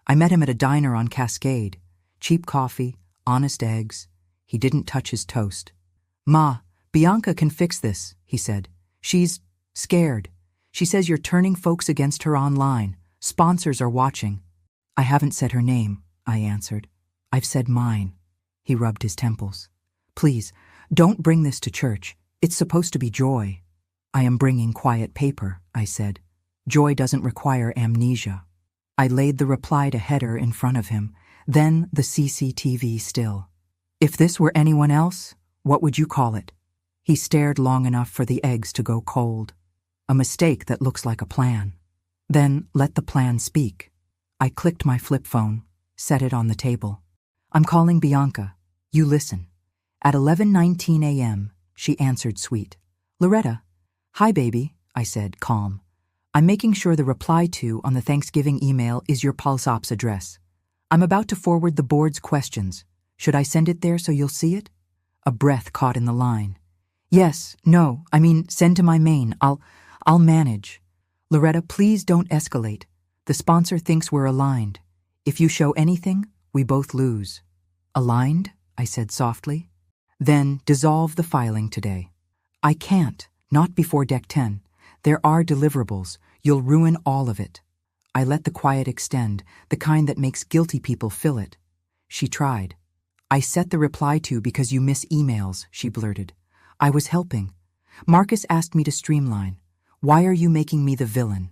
I met him at a diner on Cascade. Cheap coffee, honest eggs. He didn't touch his toast. Ma, Bianca can fix this, he said. She's scared. She says you're turning folks against her online. Sponsors are watching. I haven't said her name, I answered. I've said mine. He rubbed his temples. Please, don't bring this to church. It's supposed to be joy. I am bringing quiet paper, I said. Joy doesn't require amnesia. I laid the reply to header in front of him, then the CCTV still. If this were anyone else, what would you call it? He stared long enough for the eggs to go cold. A mistake that looks like a plan. Then let the plan speak. I clicked my flip phone, set it on the table. I'm calling Bianca. You listen. At 11:19 a.m., she answered sweet. Loretta. Hi, baby, I said, calm. I'm making sure the reply to on the Thanksgiving email is your Pulse Ops address. I'm about to forward the board's questions. Should I send it there so you'll see it? A breath caught in the line. Yes, no, I mean send to my main. I'll manage. Loretta, please don't escalate. The sponsor thinks we're aligned. If you show anything, we both lose. Aligned? I said softly. Then dissolve the filing today. I can't, not before Deck 10. There are deliverables. You'll ruin all of it. I let the quiet extend, the kind that makes guilty people fill it. She tried. I set the reply to because you miss emails, she blurted. I was helping. Marcus asked me to streamline. Why are you making me the villain?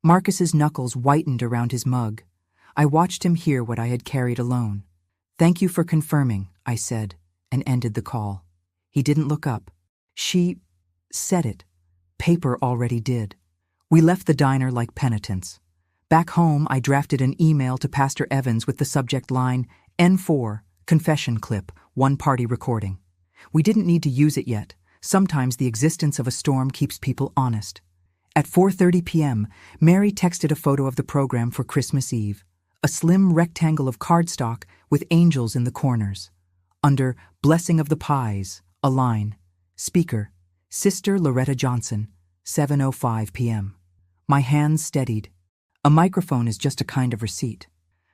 Marcus's knuckles whitened around his mug. I watched him hear what I had carried alone. Thank you for confirming, I said, and ended the call. He didn't look up. She said it. Paper already did. We left the diner like penitents. Back home, I drafted an email to Pastor Evans with the subject line, N4, confession clip, one-party recording. We didn't need to use it yet. Sometimes the existence of a storm keeps people honest. At 4:30 p.m., Mary texted a photo of the program for Christmas Eve, a slim rectangle of cardstock with angels in the corners. Under Blessing of the Pies, a line, Speaker, Sister Loretta Johnson, 7:05 p.m. My hands steadied. A microphone is just a kind of receipt.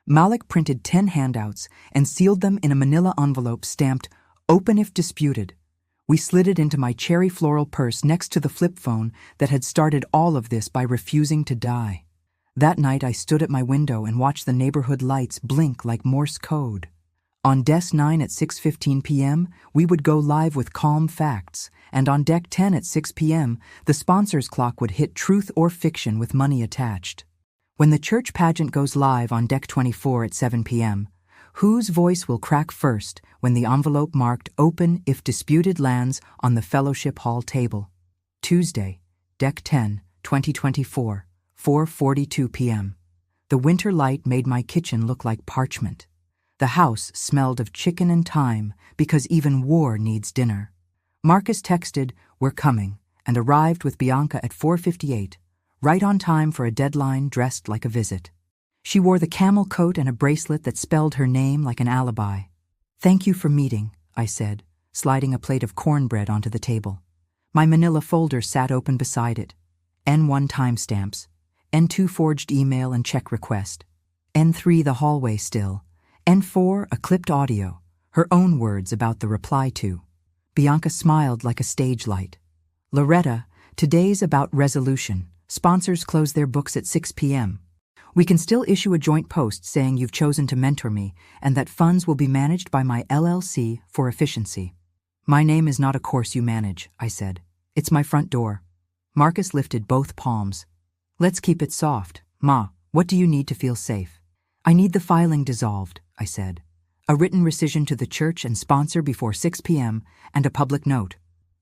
Malik printed 10 handouts and sealed them in a manila envelope stamped, Open if disputed. We slid it into my cherry floral purse next to the flip phone that had started all of this by refusing to die. That night I stood at my window and watched the neighborhood lights blink like Morse code. On Desk 9 at 6:15 p.m., we would go live with calm facts, and on Deck 10 at 6 p.m., the sponsor's clock would hit truth or fiction with money attached. When the church pageant goes live on Deck 24 at 7 p.m., whose voice will crack first when the envelope marked Open if disputed lands on the Fellowship Hall table? Tuesday, Deck 10, 2024, 4:42 p.m. The winter light made my kitchen look like parchment. The house smelled of chicken and thyme because even war needs dinner. Marcus texted, We're coming, and arrived with Bianca at 4:58, right on time for a deadline dressed like a visit. She wore the camel coat and a bracelet that spelled her name like an alibi. Thank you for meeting, I said, sliding a plate of cornbread onto the table. My manila folder sat open beside it. N1 timestamps, N2 forged email and check request, N3 the hallway still, N4 a clipped audio, her own words about the reply to. Bianca smiled like a stage light. Loretta, today's about resolution. Sponsors close their books at 6 p.m. We can still issue a joint post saying you've chosen to mentor me and that funds will be managed by my LLC for efficiency. My name is not a course you manage, I said. It's my front door. Marcus lifted both palms. Let's keep it soft. Ma, what do you need to feel safe? I need the filing dissolved, I said. A written rescission to the church and sponsor before 6 p.m. and a public note.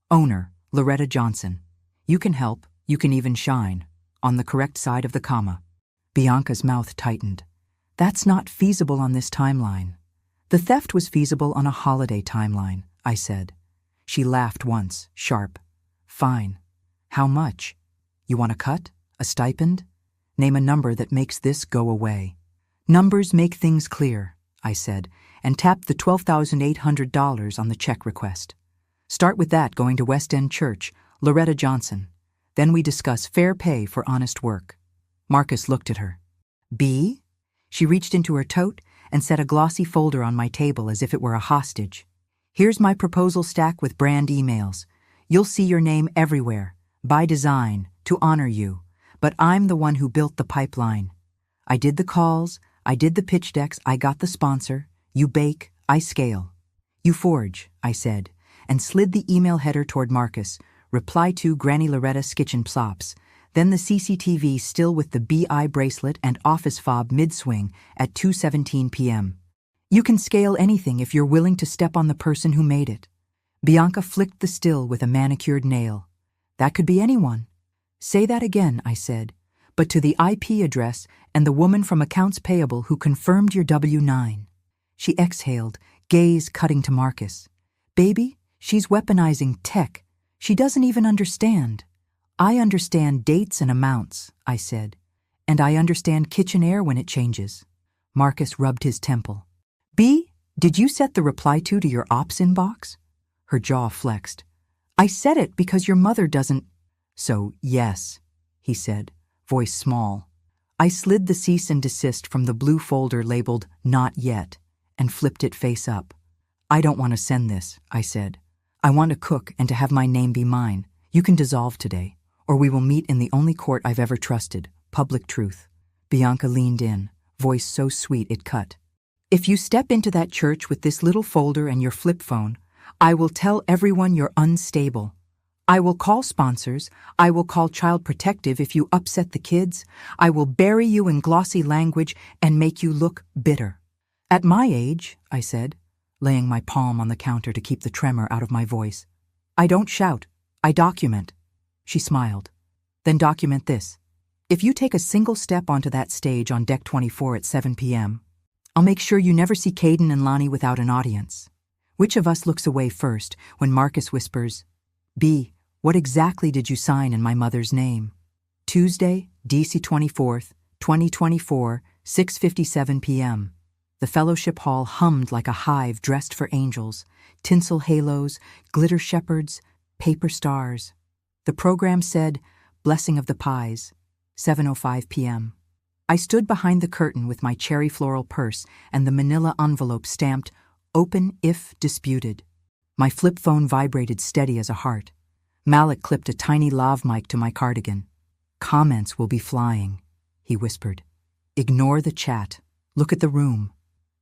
Owner, Loretta Johnson. You can help, you can even shine. On the correct side of the comma. Bianca's mouth tightened. That's not feasible on this timeline. The theft was feasible on a holiday timeline, I said. She laughed once, sharp. Fine. How much? You want a cut? A stipend? Name a number that makes this go away. Numbers make things clear, I said, and tapped the $12,800 on the check request. Start with that going to West End Church, Loretta Johnson. Then we discuss fair pay for honest work. Marcus looked at her. B? She reached into her tote and set a glossy folder on my table as if it were a hostage. Here's my proposal stack with brand emails. You'll see your name everywhere, by design, to honor you. But I'm the one who built the pipeline. I did the calls, I did the pitch decks, I got the sponsor. You bake, I scale. You forge, I said, and slid the email header toward Marcus. Reply to Granny Loretta's kitchen plops. Then the CCTV still with the BI bracelet and office fob mid-swing at 2:17 p.m. You can scale anything if you're willing to step on the person who made it. Bianca flicked the still with a manicured nail. That could be anyone. Say that again, I said, but to the IP address and the woman from accounts payable who confirmed your W-9. She exhaled, gaze cutting to Marcus. Baby, she's weaponizing tech. She doesn't even understand. I understand dates and amounts, I said, and I understand kitchen air when it changes. Marcus rubbed his temple. B, did you set the reply to your ops inbox? Her jaw flexed. I said it because your mother doesn't. So, yes, he said, voice small. I slid the cease and desist from the blue folder labeled Not Yet and flipped it face up. I don't want to send this, I said. I want to cook and to have my name be mine. You can dissolve today, or we will meet in the only court I've ever trusted, public truth. Bianca leaned in, voice so sweet it cut. If you step into that church with this little folder and your flip phone, I will tell everyone you're unstable. I will call sponsors. I will call Child Protective if you upset the kids. I will bury you in glossy language and make you look bitter. At my age, I said, laying my palm on the counter to keep the tremor out of my voice. I don't shout. I document. She smiled. Then document this. If you take a single step onto that stage on Deck 24 at 7 p.m., I'll make sure you never see Caden and Lonnie without an audience. Which of us looks away first when Marcus whispers, B, what exactly did you sign in my mother's name? Tuesday, DC 24th, 2024, 6:57 p.m. The fellowship hall hummed like a hive dressed for angels, tinsel halos, glitter shepherds, paper stars. The program said, Blessing of the Pies, 7:05 p.m. I stood behind the curtain with my cherry floral purse and the manila envelope stamped, Open if disputed. My flip phone vibrated steady as a heart. Malik clipped a tiny lav mic to my cardigan. Comments will be flying, he whispered. Ignore the chat. Look at the room.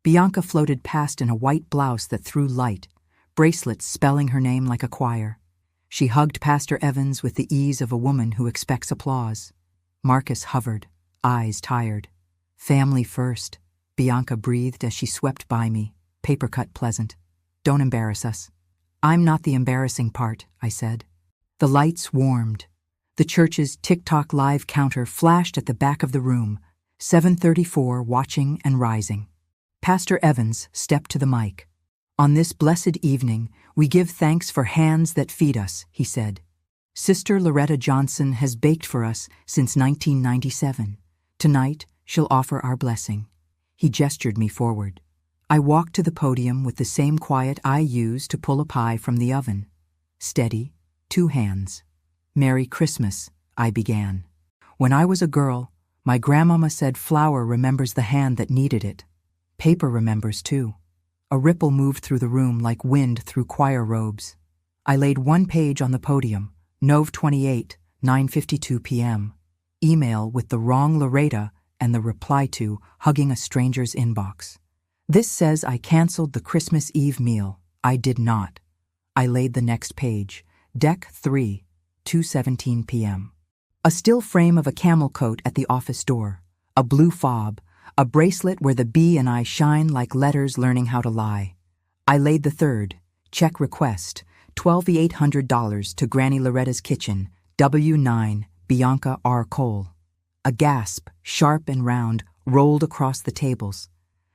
Bianca floated past in a white blouse that threw light, bracelets spelling her name like a choir. She hugged Pastor Evans with the ease of a woman who expects applause. Marcus hovered, eyes tired. Family first, Bianca breathed as she swept by me, paper cut pleasant. Don't embarrass us. I'm not the embarrassing part, I said. The lights warmed. The church's TikTok live counter flashed at the back of the room, 7:34 watching and rising. Pastor Evans stepped to the mic. On this blessed evening, we give thanks for hands that feed us, he said. Sister Loretta Johnson has baked for us since 1997. Tonight, she'll offer our blessing. He gestured me forward. I walked to the podium with the same quiet I use to pull a pie from the oven. Steady, 2 hands. Merry Christmas, I began. When I was a girl, my grandmama said flour remembers the hand that kneaded it. Paper remembers too. A ripple moved through the room like wind through choir robes. I laid 1 page on the podium, Nov 28, 9:52 p.m. Email with the wrong Loretta and the reply to hugging a stranger's inbox. This says I canceled the Christmas Eve meal. I did not. I laid the next page, Deck 3, 2:17 p.m. A still frame of a camel coat at the office door, a blue fob, a bracelet where the B and I shine like letters learning how to lie. I laid the third, check request, $12,800 to Granny Loretta's Kitchen, W9, Bianca R. Cole. A gasp, sharp and round, rolled across the tables.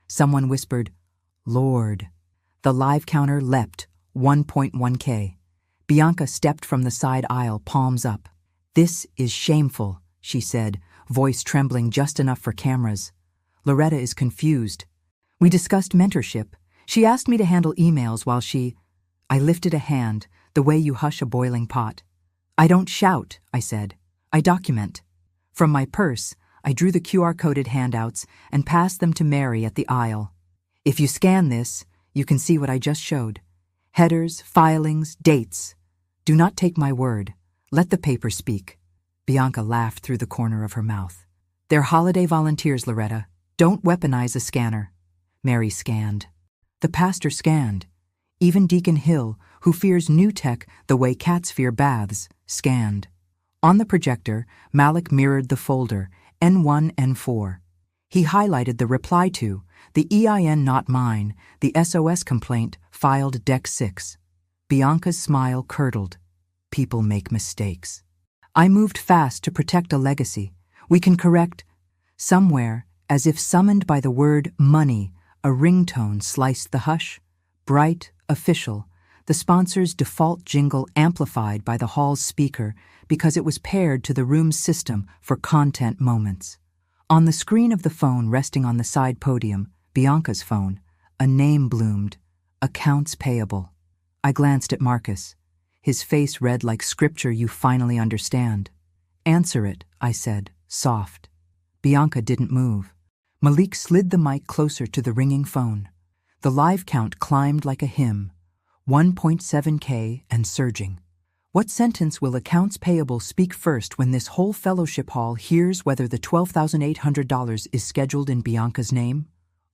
Someone whispered, Lord. The live counter leapt, 1.1K. Bianca stepped from the side aisle, palms up. This is shameful, she said, voice trembling just enough for cameras. Loretta is confused. We discussed mentorship. She asked me to handle emails while I lifted a hand, the way you hush a boiling pot. I don't shout, I said. I document. From my purse, I drew the QR-coded handouts and passed them to Mary at the aisle. If you scan this, you can see what I just showed. Headers, filings, dates. Do not take my word. Let the paper speak. Bianca laughed through the corner of her mouth. They're holiday volunteers, Loretta. Don't weaponize a scanner. Mary scanned. The pastor scanned. Even Deacon Hill, who fears new tech the way cats fear baths, scanned. On the projector, Malik mirrored the folder, N1, N4. He highlighted the reply to, the EIN not mine, the SOS complaint, filed Deck 6. Bianca's smile curdled. People make mistakes. I moved fast to protect a legacy. We can correct. Somewhere, as if summoned by the word money, a ringtone sliced the hush. Bright, official, the sponsor's default jingle amplified by the hall's speaker because it was paired to the room's system for content moments. On the screen of the phone resting on the side podium, Bianca's phone, a name bloomed, accounts payable. I glanced at Marcus. His face read like scripture you finally understand. Answer it, I said, soft. Bianca didn't move. Malik slid the mic closer to the ringing phone. The live count climbed like a hymn, 1.7K and surging. What sentence will accounts payable speak first when this whole fellowship hall hears whether the $12,800 is scheduled in Bianca's name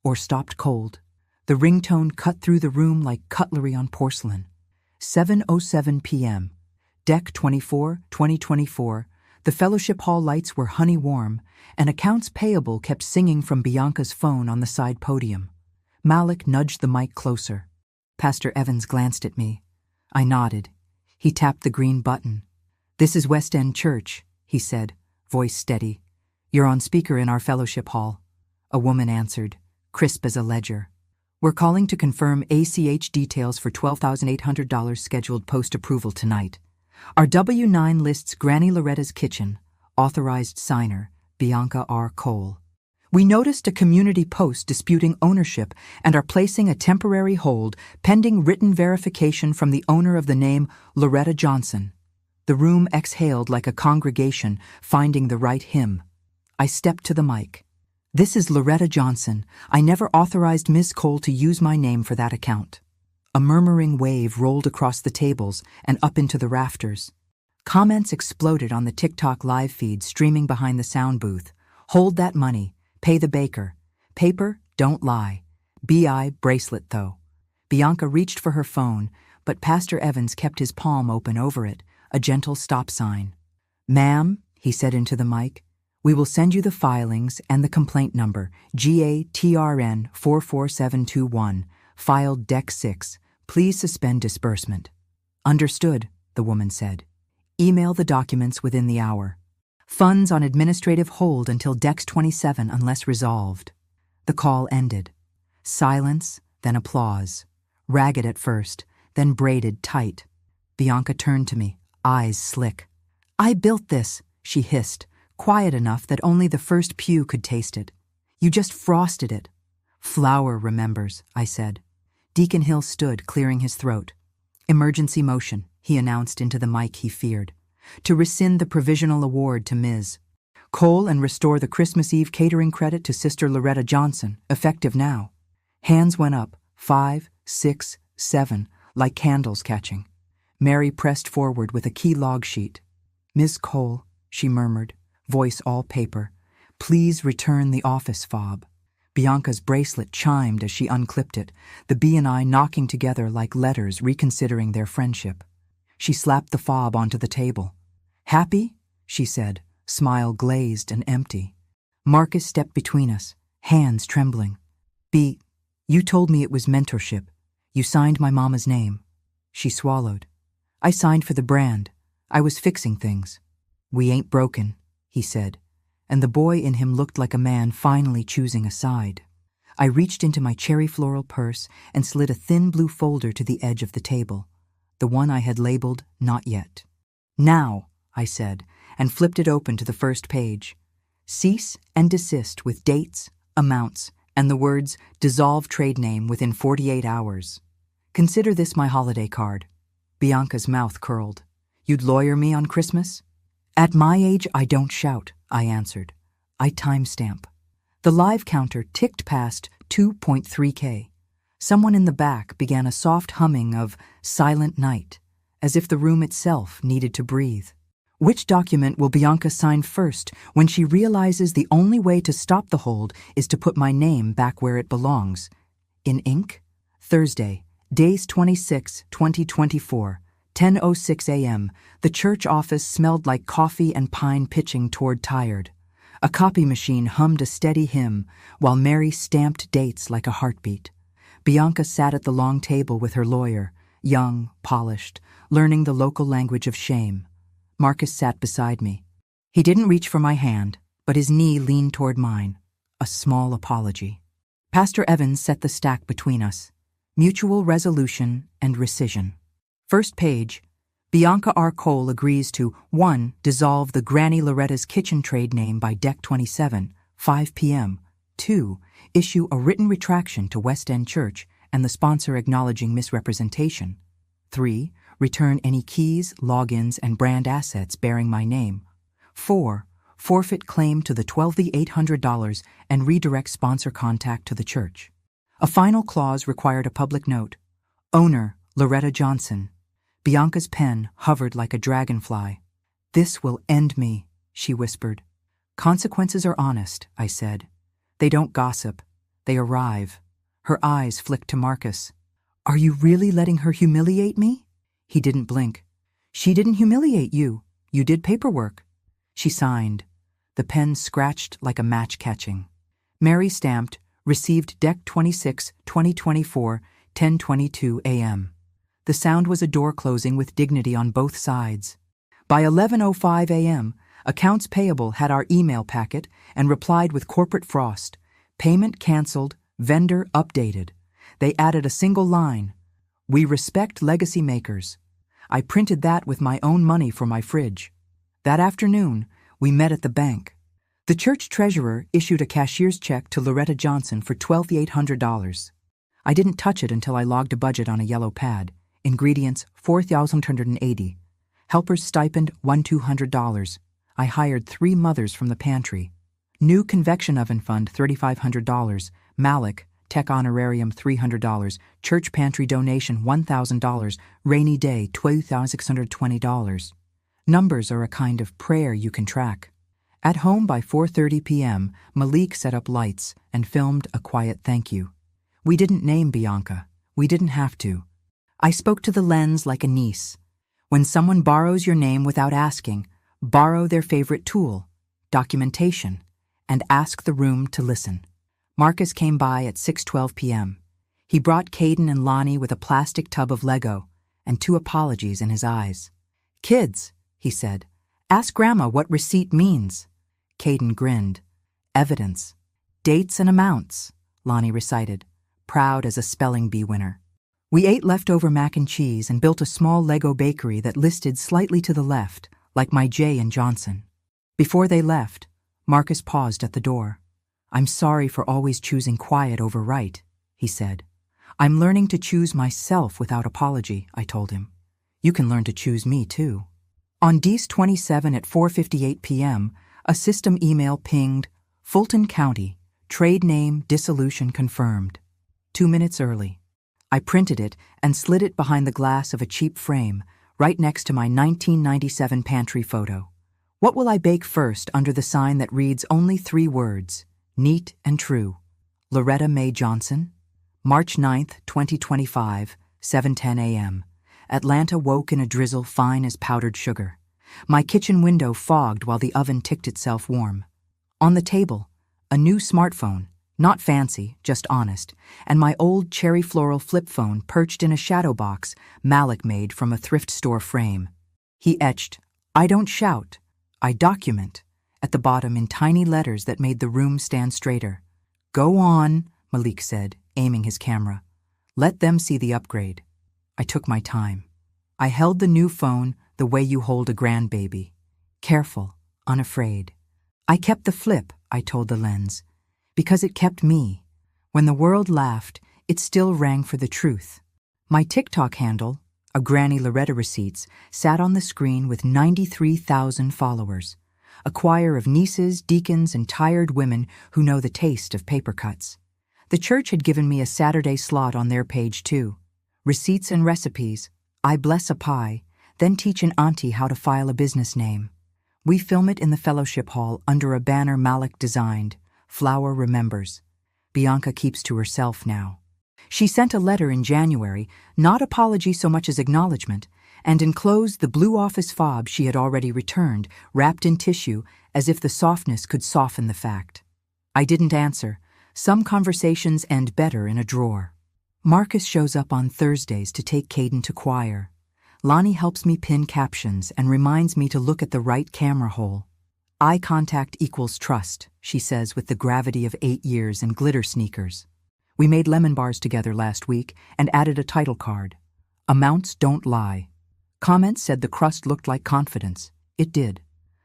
or stopped cold? The ringtone cut through the room like cutlery on porcelain. 7:07 p.m. Deck 24, 2024. The fellowship hall lights were honey warm, and accounts payable kept singing from Bianca's phone on the side podium. Malik nudged the mic closer. Pastor Evans glanced at me. I nodded. He tapped the green button. This is West End Church, he said, voice steady. "You're on speaker in our fellowship hall," a woman answered, crisp as a ledger. "We're calling to confirm ACH details for $12,800 scheduled post-approval tonight. Our W-9 lists Granny Loretta's kitchen, authorized signer, Bianca R. Cole. We noticed a community post disputing ownership and are placing a temporary hold pending written verification from the owner of the name Loretta Johnson." The room exhaled like a congregation finding the right hymn. I stepped to the mic. "This is Loretta Johnson. I never authorized Ms. Cole to use my name for that account." A murmuring wave rolled across the tables and up into the rafters. Comments exploded on the TikTok live feed streaming behind the sound booth. "Hold that money. Pay the baker. Paper, don't lie. BI bracelet, though." Bianca reached for her phone, but Pastor Evans kept his palm open over it, a gentle stop sign. "Ma'am," he said into the mic, "we will send you the filings and the complaint number, GATRN 44721, filed Deck 6. Please suspend disbursement." "Understood," the woman said. "Email the documents within the hour. Funds on administrative hold until Dex 27 unless resolved." The call ended. Silence, then applause. Ragged at first, then braided tight. Bianca turned to me, eyes slick. "I built this," she hissed, quiet enough that only the first pew could taste it. "You just frosted it." "Flour remembers," I said. Deacon Hill stood, clearing his throat. "Emergency motion," he announced into the mic he feared, "to rescind the provisional award to Ms. Cole and restore the Christmas Eve catering credit to Sister Loretta Johnson, effective now." Hands went up, 5, 6, 7, like candles catching. Mary pressed forward with a key log sheet. "Ms. Cole," she murmured, voice all paper, "please return the office fob." Bianca's bracelet chimed as she unclipped it, the B and I knocking together like letters reconsidering their friendship. She slapped the fob onto the table. "Happy?" she said, smile glazed and empty. Marcus stepped between us, hands trembling. "B, you told me it was mentorship. You signed my mama's name." She swallowed. "I signed for the brand. I was fixing things." "We ain't broken," he said, and the boy in him looked like a man finally choosing a side. I reached into my cherry floral purse and slid a thin blue folder to the edge of the table, the one I had labeled "Not Yet." "Now," I said, and flipped it open to the first page. "Cease and desist with dates, amounts, and the words 'dissolve trade name within 48 hours.' Consider this my holiday card." Bianca's mouth curled. "You'd lawyer me on Christmas?" "At my age, I don't shout," I answered. "I timestamp." The live counter ticked past 2.3K. Someone in the back began a soft humming of Silent Night, as if the room itself needed to breathe. Which document will Bianca sign first when she realizes the only way to stop the hold is to put my name back where it belongs? In ink? Thursday, days 26, 2024, 10:06 a.m. The church office smelled like coffee and pine pitching toward tired. A copy machine hummed a steady hymn while Mary stamped dates like a heartbeat. Bianca sat at the long table with her lawyer, young, polished, learning the local language of shame. Marcus sat beside me. He didn't reach for my hand, but his knee leaned toward mine. A small apology. Pastor Evans set the stack between us. Mutual resolution and rescission. First page, Bianca R. Cole agrees to 1. Dissolve the Granny Loretta's kitchen trade name by Deck 27, 5 p.m. 2. Issue a written retraction to West End Church and the sponsor acknowledging misrepresentation. 3. Return any keys, logins, and brand assets bearing my name. 4. Forfeit claim to the $12,800 and redirect sponsor contact to the church. A final clause required a public note. Owner, Loretta Johnson. Bianca's pen hovered like a dragonfly. "This will end me," she whispered. "Consequences are honest," I said. "They don't gossip. They arrive." Her eyes flicked to Marcus. "Are you really letting her humiliate me?" He didn't blink. "She didn't humiliate you. You did paperwork." She signed. The pen scratched like a match catching. Mary stamped, "Received Deck 26, 2024, 10:22 a.m." The sound was a door closing with dignity on both sides. By 11:05 a.m., Accounts payable had our email packet and replied with corporate frost. Payment canceled, vendor updated. They added a single line. We respect legacy makers. I printed that with my own money for my fridge. That afternoon, we met at the bank. The church treasurer issued a cashier's check to Loretta Johnson for $1,800. I didn't touch it until I logged a budget on a yellow pad. Ingredients, $4,180. Helper's stipend, $1,200. I hired 3 mothers from the pantry. New convection oven fund, $3,500. Malik, tech honorarium, $300. Church pantry donation, $1,000. Rainy day, $2,620. Numbers are a kind of prayer you can track. At home by 4:30 p.m., Malik set up lights and filmed a quiet thank you. We didn't name Bianca. We didn't have to. I spoke to the lens like a niece. When someone borrows your name without asking, borrow their favorite tool, documentation, and ask the room to listen. Marcus came by at 6:12 p.m. He brought Caden and Lonnie with a plastic tub of Lego and 2 apologies in his eyes. Kids, he said, ask Grandma what receipt means. Caden grinned. Evidence. Dates and amounts, Lonnie recited, proud as a spelling bee winner. We ate leftover mac and cheese and built a small Lego bakery that listed slightly to the left, like my J in Johnson. Before they left, Marcus paused at the door. I'm sorry for always choosing quiet over right, he said. I'm learning to choose myself without apology, I told him. You can learn to choose me, too. On Dece 27 at 4:58 p.m., a system email pinged, Fulton County, trade name dissolution confirmed. 2 minutes early. I printed it and slid it behind the glass of a cheap frame, right next to my 1997 pantry photo. What will I bake first under the sign that reads only 3 words, neat and true? Loretta Mae Johnson? March 9th, 2025, 7:10 a.m. Atlanta woke in a drizzle fine as powdered sugar. My kitchen window fogged while the oven ticked itself warm. On the table, a new smartphone, not fancy, just honest, and my old cherry floral flip phone perched in a shadow box Malik made from a thrift store frame. He etched, I don't shout, I document, at the bottom in tiny letters that made the room stand straighter. Go on, Malik said, aiming his camera. Let them see the upgrade. I took my time. I held the new phone the way you hold a grandbaby. Careful, unafraid. I kept the flip, I told the lens, because it kept me. When the world laughed, it still rang for the truth. My TikTok handle, a Granny Loretta Receipts, sat on the screen with 93,000 followers, a choir of nieces, deacons, and tired women who know the taste of paper cuts. The church had given me a Saturday slot on their page, too. Receipts and recipes. I bless a pie, then teach an auntie how to file a business name. We film it in the fellowship hall under a banner Malik designed. Flower remembers. Bianca keeps to herself now. She sent a letter in January, not apology so much as acknowledgement, and enclosed the blue office fob she had already returned, wrapped in tissue, as if the softness could soften the fact. I didn't answer. Some conversations end better in a drawer. Marcus shows up on Thursdays to take Caden to choir. Lonnie helps me pin captions and reminds me to look at the right camera hole. Eye contact equals trust, she says with the gravity of 8 years and glitter sneakers. We made lemon bars together last week and added a title card. Amounts don't lie. Comments said the crust looked like confidence. It did.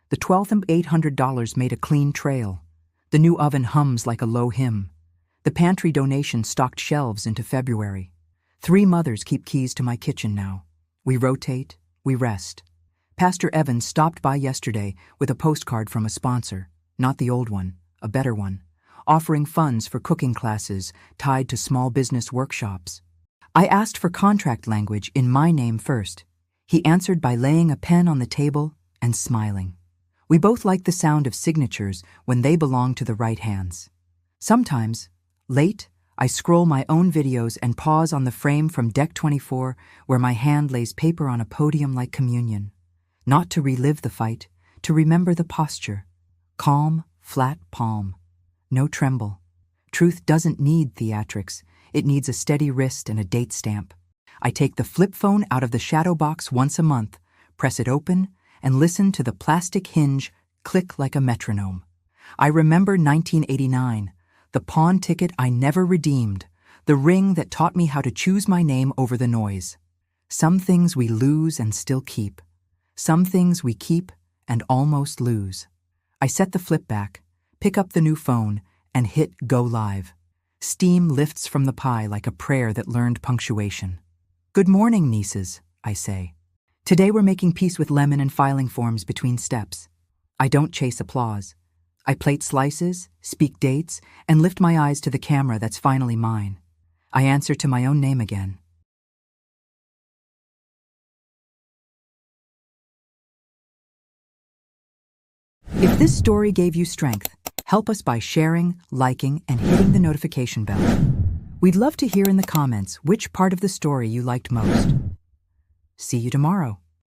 The $1,208 made a clean trail. The new oven hums like a low hymn. The pantry donation stocked shelves into February. 3 mothers keep keys to my kitchen now. We rotate, we rest. Pastor Evans stopped by yesterday with a postcard from a sponsor, not the old one, a better one, offering funds for cooking classes tied to small business workshops. I asked for contract language in my name first. He answered by laying a pen on the table and smiling. We both like the sound of signatures when they belong to the right hands. Sometimes, late, I scroll my own videos and pause on the frame from Deck 24 where my hand lays paper on a podium like communion. Not to relive the fight, to remember the posture. Calm, flat palm. No tremble. Truth doesn't need theatrics. It needs a steady wrist and a date stamp. I take the flip phone out of the shadow box once a month, press it open, and listen to the plastic hinge click like a metronome. I remember 1989, the pawn ticket I never redeemed, the ring that taught me how to choose my name over the noise. Some things we lose and still keep. Some things we keep and almost lose. I set the flip back, pick up the new phone, and hit go live. Steam lifts from the pie like a prayer that learned punctuation. Good morning, nieces, I say. Today we're making peace with lemon and filing forms between steps. I don't chase applause. I plate slices, speak dates, and lift my eyes to the camera that's finally mine. I answer to my own name again. If this story gave you strength, help us by sharing, liking, and hitting the notification bell. We'd love to hear in the comments which part of the story you liked most. See you tomorrow.